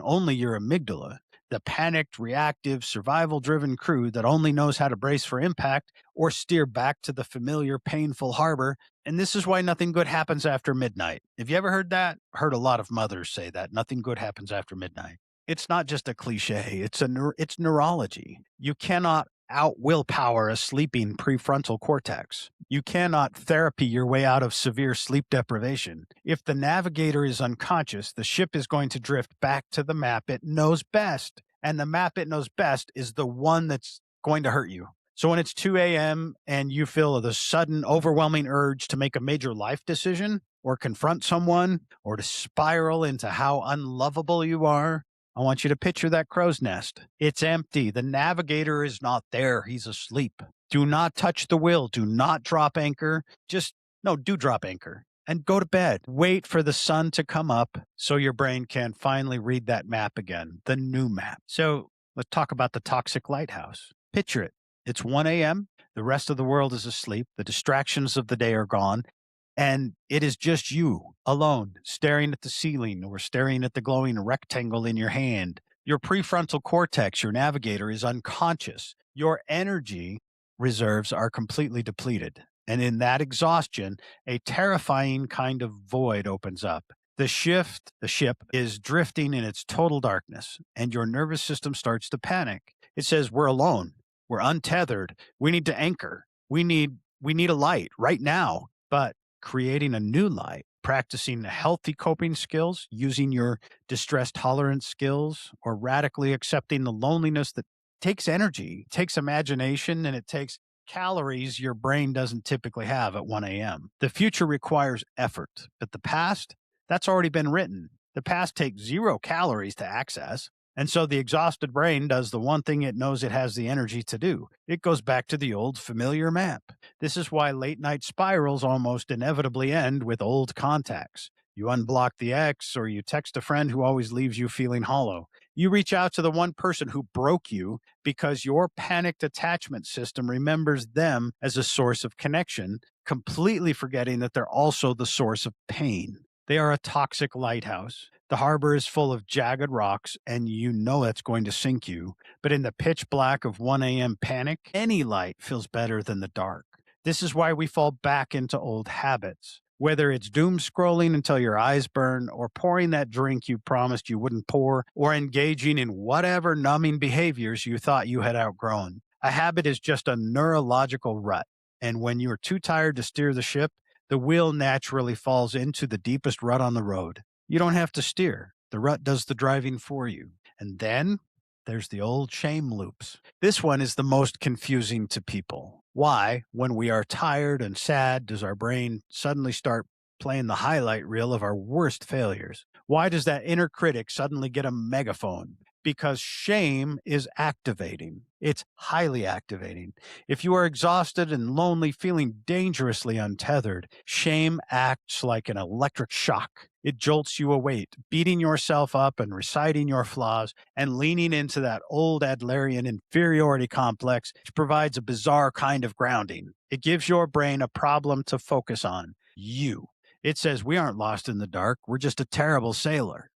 only your amygdala, the panicked, reactive, survival-driven crew that only knows how to brace for impact or steer back to the familiar, painful harbor. And this is why nothing good happens after midnight. Have you ever heard that? Heard a lot of mothers say that. Nothing good happens after midnight. It's not just a cliche. It's neurology. You cannot out willpower a sleeping prefrontal cortex. You cannot therapy your way out of severe sleep deprivation. If the navigator is unconscious, the ship is going to drift back to the map it knows best. And the map it knows best is the one that's going to hurt you. So when it's 2 a.m. and you feel the sudden, overwhelming urge to make a major life decision or confront someone or to spiral into how unlovable you are, I want you to picture that crow's nest. It's empty. The navigator is not there. He's asleep. Do not touch the wheel. Do not drop anchor. Do drop anchor and go to bed. Wait for the sun to come up so your brain can finally read that map again, the new map. So let's talk about the toxic lighthouse. Picture it. It's 1 a.m. The rest of the world is asleep. The distractions of the day are gone. And it is just you alone staring at the ceiling or staring at the glowing rectangle in your hand. Your prefrontal cortex, your navigator, is unconscious. Your energy reserves are completely depleted. And in that exhaustion, a terrifying kind of void opens up. The ship is drifting in its total darkness, and your nervous system starts to panic. It says, "We're alone. We're untethered. We need to anchor. We need a light right now." But creating a new light, practicing healthy coping skills, using your distress tolerance skills, or radically accepting the loneliness that takes energy, takes imagination, and it takes calories your brain doesn't typically have at 1 a.m. The future requires effort, but the past, that's already been written. The past takes 0 calories to access. And so the exhausted brain does the one thing it knows it has the energy to do. It goes back to the old familiar map. This is why late night spirals almost inevitably end with old contacts. You unblock the ex, or you text a friend who always leaves you feeling hollow. You reach out to the one person who broke you because your panicked attachment system remembers them as a source of connection, completely forgetting that they're also the source of pain. They are a toxic lighthouse. The harbor is full of jagged rocks, and you know it's going to sink you. But in the pitch black of 1 a.m. panic, any light feels better than the dark. This is why we fall back into old habits. Whether it's doom scrolling until your eyes burn, or pouring that drink you promised you wouldn't pour, or engaging in whatever numbing behaviors you thought you had outgrown. A habit is just a neurological rut. And when you're too tired to steer the ship, the wheel naturally falls into the deepest rut on the road. You don't have to steer, the rut does the driving for you. And then there's the old shame loops. This one is the most confusing to people. Why, when we are tired and sad, does our brain suddenly start playing the highlight reel of our worst failures? Why does that inner critic suddenly get a megaphone? Because shame is activating. It's highly activating. If you are exhausted and lonely, feeling dangerously untethered, shame acts like an electric shock. It jolts you awake, beating yourself up and reciting your flaws and leaning into that old Adlerian inferiority complex, which provides a bizarre kind of grounding. It gives your brain a problem to focus on you. It says, "We aren't lost in the dark. We're just a terrible sailor."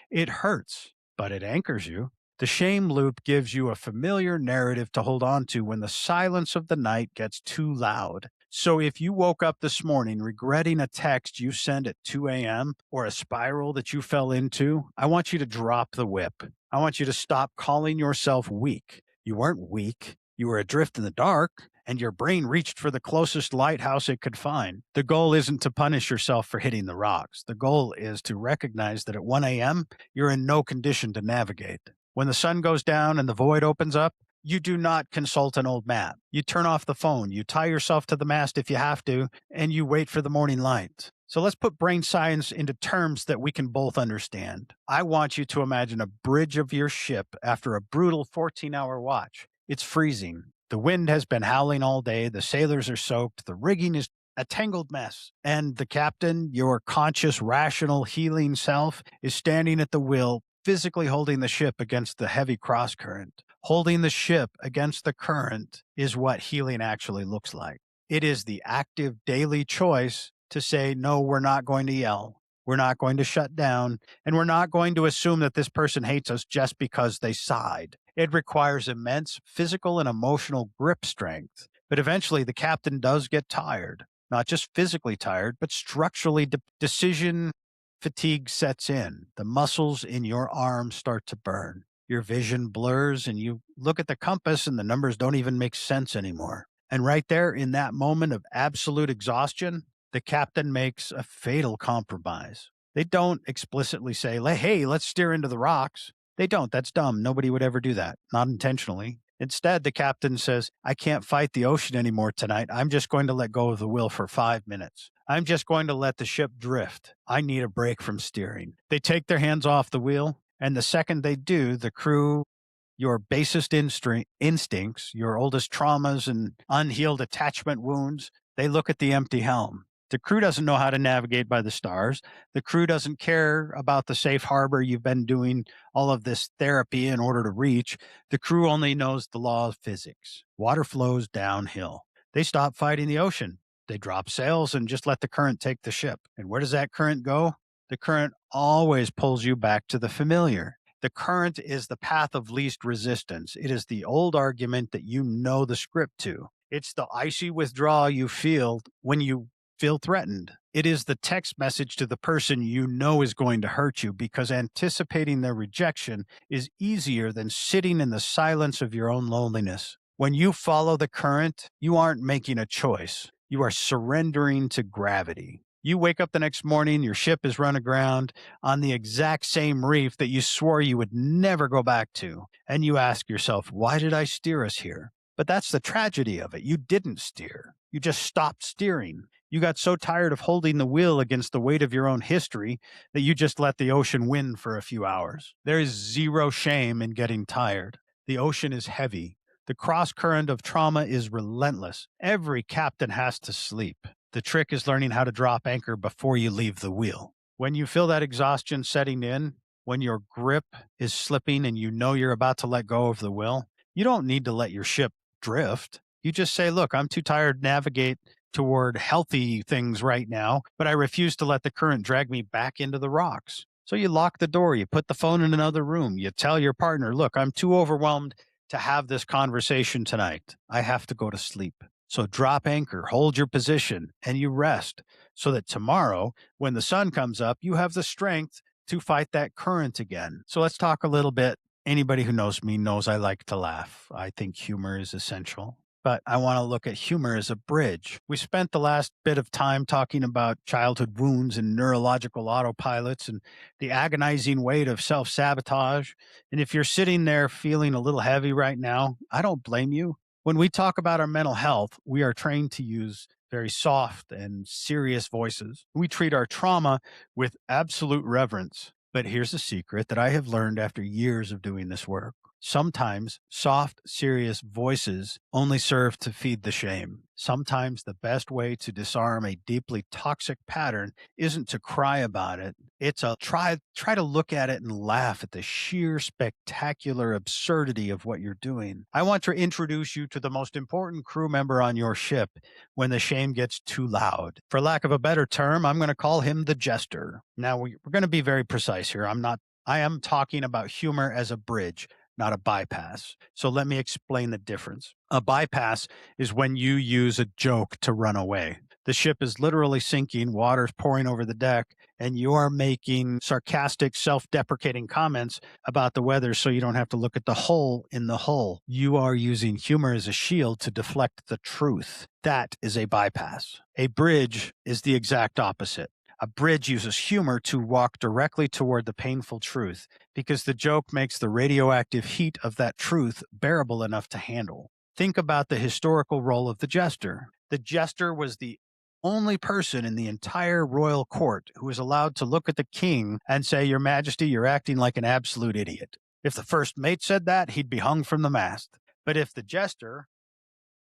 It hurts, but it anchors you. The shame loop gives you a familiar narrative to hold on to when the silence of the night gets too loud. So if you woke up this morning regretting a text you sent at 2 a.m. or a spiral that you fell into, I want you to drop the whip. I want you to stop calling yourself weak. You weren't weak. You were adrift in the dark, and your brain reached for the closest lighthouse it could find. The goal isn't to punish yourself for hitting the rocks. The goal is to recognize that at 1 a.m., you're in no condition to navigate. When the sun goes down and the void opens up, you do not consult an old map. You turn off the phone, you tie yourself to the mast if you have to, and you wait for the morning light. So let's put brain science into terms that we can both understand. I want you to imagine a bridge of your ship after a brutal 14-hour watch. It's freezing. The wind has been howling all day. The sailors are soaked. The rigging is a tangled mess. And the captain, your conscious, rational, healing self, is standing at the wheel, physically holding the ship against the heavy cross current. Holding the ship against the current is what healing actually looks like. It is the active daily choice to say, no, we're not going to yell. We're not going to shut down. And we're not going to assume that this person hates us just because they sighed. It requires immense physical and emotional grip strength. But eventually the captain does get tired. Not just physically tired, but structurally decision fatigue sets in. The muscles in your arms start to burn. Your vision blurs and you look at the compass and the numbers don't even make sense anymore. And right there in that moment of absolute exhaustion, the captain makes a fatal compromise. They don't explicitly say, hey, let's steer into the rocks. They don't. That's dumb. Nobody would ever do that. Not intentionally. Instead, the captain says, I can't fight the ocean anymore tonight. I'm just going to let go of the wheel for 5 minutes. I'm just going to let the ship drift. I need a break from steering. They take their hands off the wheel, and the second they do, the crew, your basest instincts, your oldest traumas and unhealed attachment wounds, they look at the empty helm. The crew doesn't know how to navigate by the stars. The crew doesn't care about the safe harbor you've been doing all of this therapy in order to reach. The crew only knows the law of physics. Water flows downhill. They stop fighting the ocean. They drop sails and just let the current take the ship. And where does that current go? The current always pulls you back to the familiar. The current is the path of least resistance. It is the old argument that you know the script to. It's the icy withdrawal you feel when you feel threatened. It is the text message to the person you know is going to hurt you, because anticipating their rejection is easier than sitting in the silence of your own loneliness. When you follow the current, you aren't making a choice. You are surrendering to gravity. You wake up the next morning, your ship is run aground on the exact same reef that you swore you would never go back to. And you ask yourself, why did I steer us here? But that's the tragedy of it. You didn't steer. You just stopped steering. You got so tired of holding the wheel against the weight of your own history that you just let the ocean win for a few hours. There is zero shame in getting tired. The ocean is heavy. The cross current of trauma is relentless. Every captain has to sleep. The trick is learning how to drop anchor before you leave the wheel. When you feel that exhaustion setting in, when your grip is slipping and you know you're about to let go of the wheel, you don't need to let your ship drift. You just say, look, I'm too tired to navigate toward healthy things right now, but I refuse to let the current drag me back into the rocks. So you lock the door, you put the phone in another room, you tell your partner, look, I'm too overwhelmed to have this conversation tonight. I have to go to sleep. So drop anchor, hold your position, and you rest so that tomorrow, when the sun comes up, you have the strength to fight that current again. So let's talk a little bit. Anybody who knows me knows I like to laugh. I think humor is essential. But I want to look at humor as a bridge. We spent the last bit of time talking about childhood wounds and neurological autopilots and the agonizing weight of self sabotage. And if you're sitting there feeling a little heavy right now, I don't blame you. When we talk about our mental health, we are trained to use very soft and serious voices. We treat our trauma with absolute reverence. But here's a secret that I have learned after years of doing this work. Sometimes soft, serious voices only serve to feed the shame. Sometimes the best way to disarm a deeply toxic pattern isn't to cry about it. It's a try to look at it and laugh at the sheer spectacular absurdity of what you're doing. I want to introduce you to the most important crew member on your ship when the shame gets too loud. For lack of a better term, I'm going to call him the jester. Now we're going to be very precise here. I am talking about humor as a bridge, not a bypass. So let me explain the difference. A bypass is when you use a joke to run away. The ship is literally sinking, water's pouring over the deck, and you're making sarcastic, self-deprecating comments about the weather so you don't have to look at the hole in the hull. You are using humor as a shield to deflect the truth. That is a bypass. A bridge is the exact opposite. A bridge uses humor to walk directly toward the painful truth because the joke makes the radioactive heat of that truth bearable enough to handle. Think about the historical role of the jester. The jester was the only person in the entire royal court who was allowed to look at the king and say, "Your Majesty, you're acting like an absolute idiot." If the first mate said that, he'd be hung from the mast. But if the jester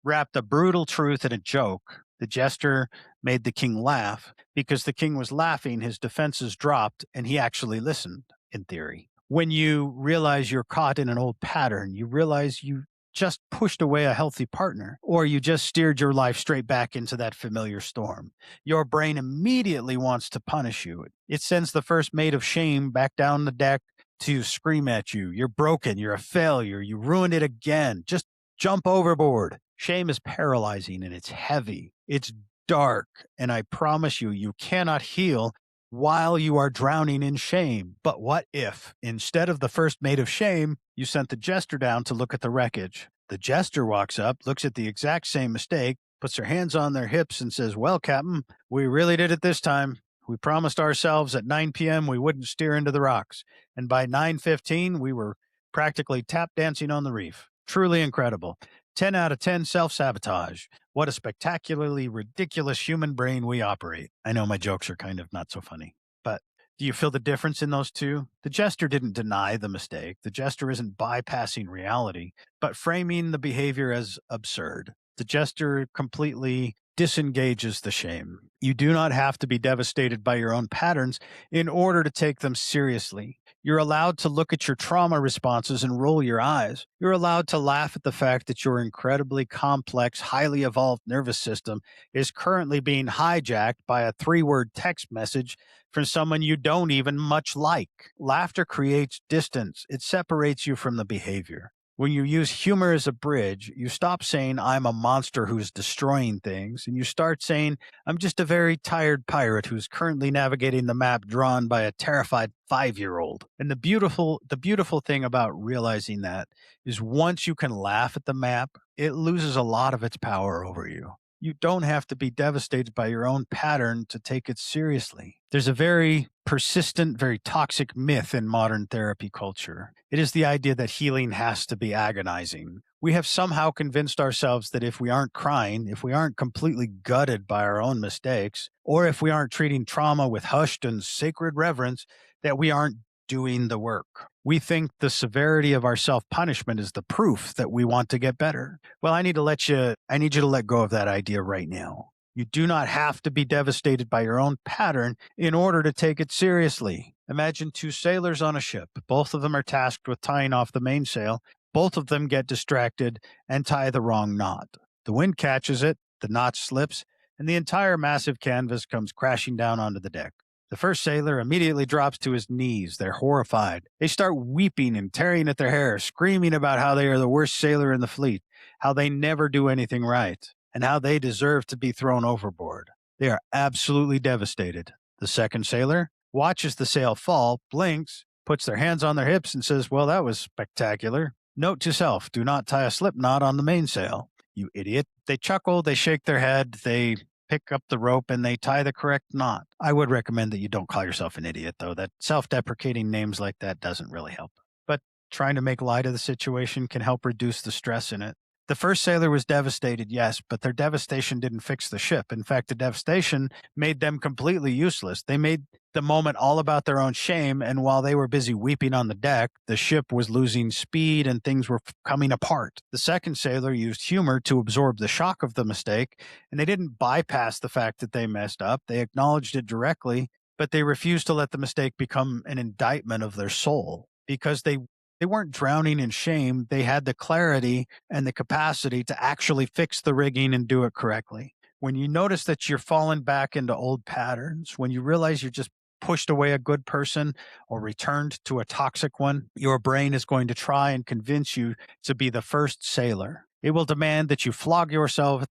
wrapped a brutal truth in a joke, the jester made the king laugh. Because the king was laughing, his defenses dropped, and he actually listened, in theory. When you realize you're caught in an old pattern, you realize you just pushed away a healthy partner, or you just steered your life straight back into that familiar storm. Your brain immediately wants to punish you. It sends the first mate of shame back down the deck to scream at you. You're broken. You're a failure. You ruined it again. Just jump overboard. Shame is paralyzing and it's heavy. It's dark. And I promise you, you cannot heal while you are drowning in shame. But what if, instead of the first mate of shame, you sent the jester down to look at the wreckage? The jester walks up, looks at the exact same mistake, puts their hands on their hips and says, "Well, Captain, we really did it this time. We promised ourselves at 9 p.m. we wouldn't steer into the rocks. And by 9:15, we were practically tap dancing on the reef. Truly incredible. 10 out of 10 self-sabotage. What a spectacularly ridiculous human brain we operate." I know my jokes are kind of not so funny, but do you feel the difference in those two? The jester didn't deny the mistake. The jester isn't bypassing reality, but framing the behavior as absurd. The jester completely disengages the shame. You do not have to be devastated by your own patterns in order to take them seriously. You're allowed to look at your trauma responses and roll your eyes. You're allowed to laugh at the fact that your incredibly complex, highly evolved nervous system is currently being hijacked by a 3-word text message from someone you don't even much like. Laughter creates distance, it separates you from the behavior. When you use humor as a bridge, you stop saying, I'm a monster who's destroying things, and you start saying, I'm just a very tired pirate who's currently navigating the map drawn by a terrified 5-year-old. And the beautiful thing about realizing that is once you can laugh at the map, it loses a lot of its power over you. You don't have to be devastated by your own pattern to take it seriously. There's a very persistent, very toxic myth in modern therapy culture. It is the idea that healing has to be agonizing. We have somehow convinced ourselves that if we aren't crying, if we aren't completely gutted by our own mistakes, or if we aren't treating trauma with hushed and sacred reverence, that we aren't doing the work. We think the severity of our self-punishment is the proof that we want to get better. Well, I need you to let go of that idea right now. You do not have to be devastated by your own pattern in order to take it seriously. Imagine 2 sailors on a ship. Both of them are tasked with tying off the mainsail. Both of them get distracted and tie the wrong knot. The wind catches it, the knot slips, and the entire massive canvas comes crashing down onto the deck. The first sailor immediately drops to his knees. They're horrified. They start weeping and tearing at their hair, screaming about how they are the worst sailor in the fleet, how they never do anything right, and how they deserve to be thrown overboard. They are absolutely devastated. The second sailor watches the sail fall, blinks, puts their hands on their hips, and says, well, that was spectacular. Note to self, do not tie a slip knot on the mainsail, you idiot. They chuckle, they shake their head, they pick up the rope, and they tie the correct knot. I would recommend that you don't call yourself an idiot, though. That self-deprecating names like that doesn't really help. But trying to make light of the situation can help reduce the stress in it. The first sailor was devastated, yes, but their devastation didn't fix the ship. In fact, the devastation made them completely useless. They made the moment all about their own shame, and while they were busy weeping on the deck, the ship was losing speed and things were coming apart. The second sailor used humor to absorb the shock of the mistake, and they didn't bypass the fact that they messed up. They acknowledged it directly, but they refused to let the mistake become an indictment of their soul because they weren't drowning in shame. They had the clarity and the capacity to actually fix the rigging and do it correctly. When you notice that you're falling back into old patterns, when you realize you're just pushed away a good person or returned to a toxic one, your brain is going to try and convince you to be the first sailor. It will demand that you flog yourself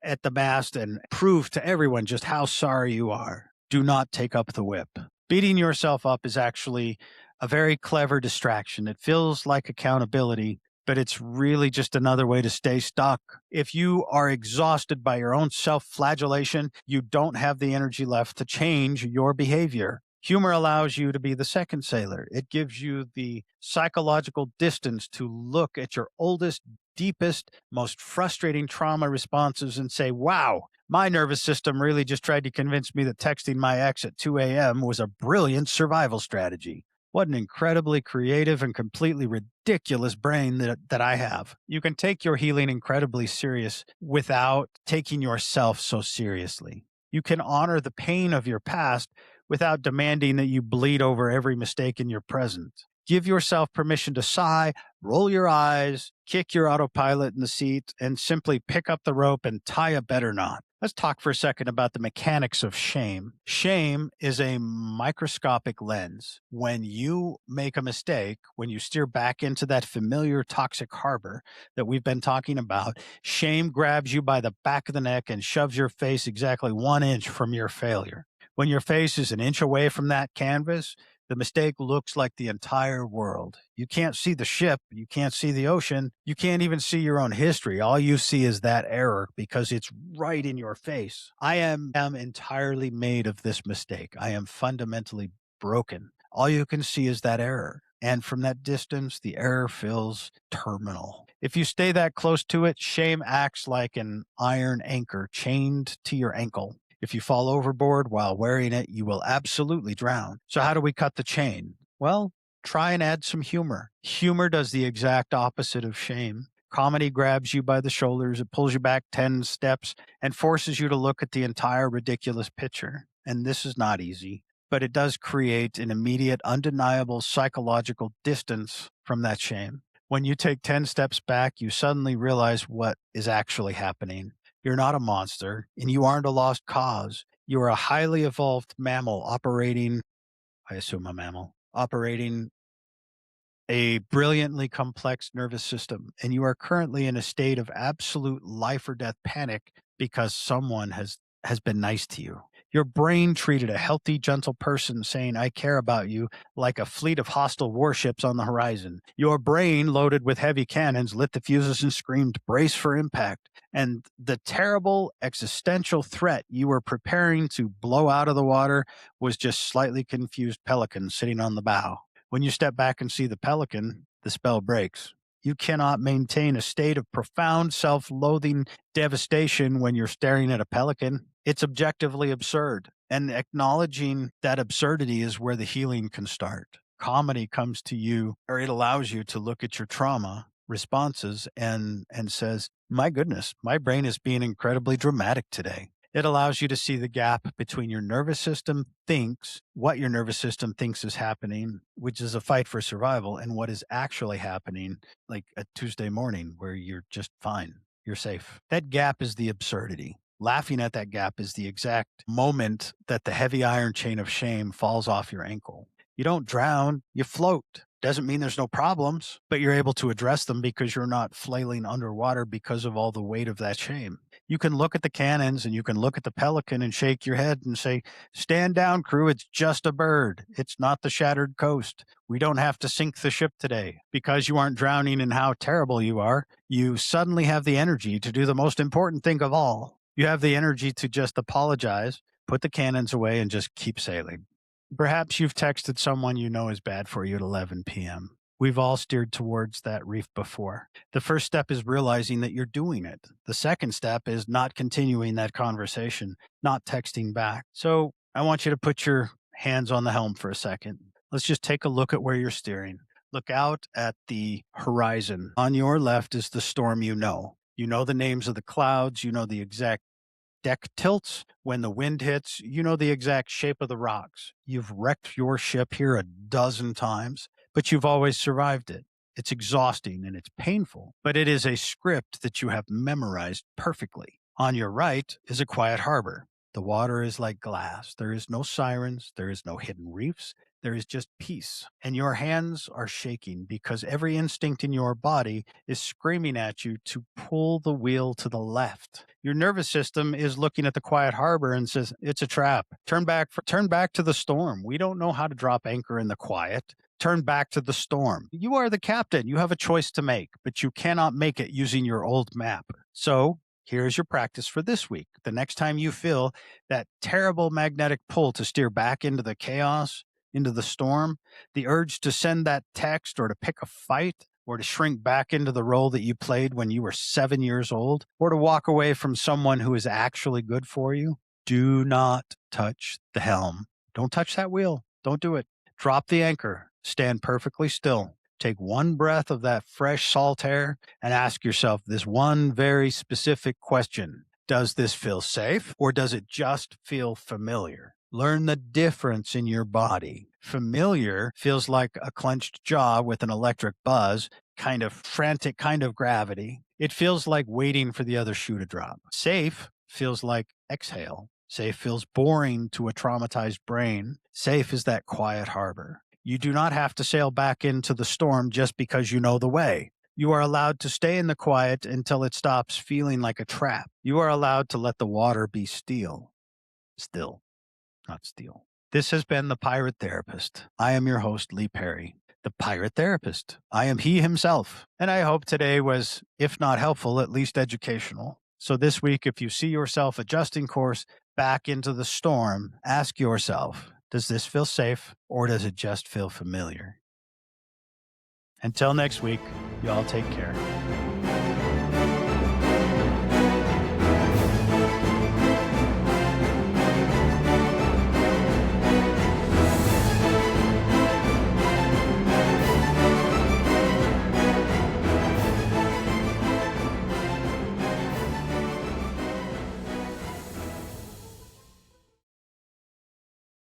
at the mast and prove to everyone just how sorry you are. Do not take up the whip. Beating yourself up is actually a very clever distraction. It feels like accountability, but it's really just another way to stay stuck. If you are exhausted by your own self-flagellation, you don't have the energy left to change your behavior. Humor allows you to be the second sailor. It gives you the psychological distance to look at your oldest, deepest, most frustrating trauma responses and say, wow, my nervous system really just tried to convince me that texting my ex at 2 a.m. was a brilliant survival strategy. What an incredibly creative and completely ridiculous brain that I have. You can take your healing incredibly serious without taking yourself so seriously. You can honor the pain of your past without demanding that you bleed over every mistake in your present. Give yourself permission to sigh, roll your eyes, kick your autopilot in the seat, and simply pick up the rope and tie a better knot. Let's talk for a second about the mechanics of shame. Shame is a microscopic lens. When you make a mistake, when you steer back into that familiar toxic harbor that we've been talking about, shame grabs you by the back of the neck and shoves your face exactly 1 inch from your failure. When your face is an inch away from that canvas, the mistake looks like the entire world. You can't see the ship. You can't see the ocean. You can't even see your own history. All you see is that error because it's right in your face. I am entirely made of this mistake. I am fundamentally broken. All you can see is that error. And from that distance, the error feels terminal. If you stay that close to it, shame acts like an iron anchor chained to your ankle. If you fall overboard while wearing it, you will absolutely drown. So how do we cut the chain? Well, try and add some humor. Humor does the exact opposite of shame. Comedy grabs you by the shoulders, it pulls you back 10 steps and forces you to look at the entire ridiculous picture. And this is not easy. but it does create an immediate, undeniable psychological distance from that shame. When you take 10 steps back, you suddenly realize what is actually happening. You're not a monster, and you aren't a lost cause. You are a highly evolved mammal operating, I assume a mammal, operating a brilliantly complex nervous system, and you are currently in a state of absolute life or death panic because someone has been nice to you. Your brain treated a healthy, gentle person saying, I care about you, like a fleet of hostile warships on the horizon. Your brain, loaded with heavy cannons, lit the fuses and screamed, brace for impact. And the terrible existential threat you were preparing to blow out of the water was just slightly confused pelican sitting on the bow. When you step back and see the pelican, the spell breaks. You cannot maintain a state of profound self loathing devastation when you're staring at a pelican. It's objectively absurd. And acknowledging that absurdity is where the healing can start. Comedy comes to you, or it allows you to look at your trauma responses and says, my goodness, my brain is being incredibly dramatic today. It allows you to see the gap between your nervous system thinks, what your nervous system thinks is happening, which is a fight for survival, and what is actually happening, like a Tuesday morning where you're just fine, you're safe. That gap is the absurdity. Laughing at that gap is the exact moment that the heavy iron chain of shame falls off your ankle. You don't drown, you float. Doesn't mean there's no problems, but you're able to address them because you're not flailing underwater because of all the weight of that shame. You can look at the cannons and you can look at the pelican and shake your head and say, stand down, crew. It's just a bird. It's not the shattered coast. We don't have to sink the ship today. Because you aren't drowning in how terrible you are, you suddenly have the energy to do the most important thing of all. You have the energy to just apologize, put the cannons away, and just keep sailing. Perhaps you've texted someone you know is bad for you at 11 p.m. We've all steered towards that reef before. The first step is realizing that you're doing it. The second step is not continuing that conversation, not texting back. So I want you to put your hands on the helm for a second. Let's just take a look at where you're steering. Look out at the horizon. On your left is the storm you know. You know the names of the clouds. You know the exact deck tilts. When the wind hits, you know the exact shape of the rocks. You've wrecked your ship here a dozen times, but you've always survived it. It's exhausting and it's painful, but it is a script that you have memorized perfectly. On your right is a quiet harbor. The water is like glass. There is no sirens. There is no hidden reefs. There is just peace. And your hands are shaking because every instinct in your body is screaming at you to pull the wheel to the left. Your nervous system is looking at the quiet harbor and says, it's a trap. Turn back to the storm. We don't know how to drop anchor in the quiet. Turn back to the storm. You are the captain. You have a choice to make, but you cannot make it using your old map. So here's your practice for this week. The next time you feel that terrible magnetic pull to steer back into the chaos, into the storm, the urge to send that text or to pick a fight or to shrink back into the role that you played when you were 7 years old, or to walk away from someone who is actually good for you, do not touch the helm. Don't touch that wheel. Don't do it. Drop the anchor. Stand perfectly still. Take one breath of that fresh salt air and ask yourself this one very specific question. Does this feel safe or does it just feel familiar? Learn the difference in your body. Familiar feels like a clenched jaw with an electric buzz, kind of frantic, kind of gravity. It feels like waiting for the other shoe to drop. Safe feels like exhale. Safe feels boring to a traumatized brain. Safe is that quiet harbor. You do not have to sail back into the storm just because you know the way. You are allowed to stay in the quiet until it stops feeling like a trap. You are allowed to let the water be still, not steel. This has been The Pirate Therapist. I am your host, Lee Perry, the Pirate Therapist. I am he himself, and I hope today was, if not helpful, at least educational. So this week, if you see yourself adjusting course back into the storm, ask yourself, does this feel safe or does it just feel familiar? Until next week, y'all take care.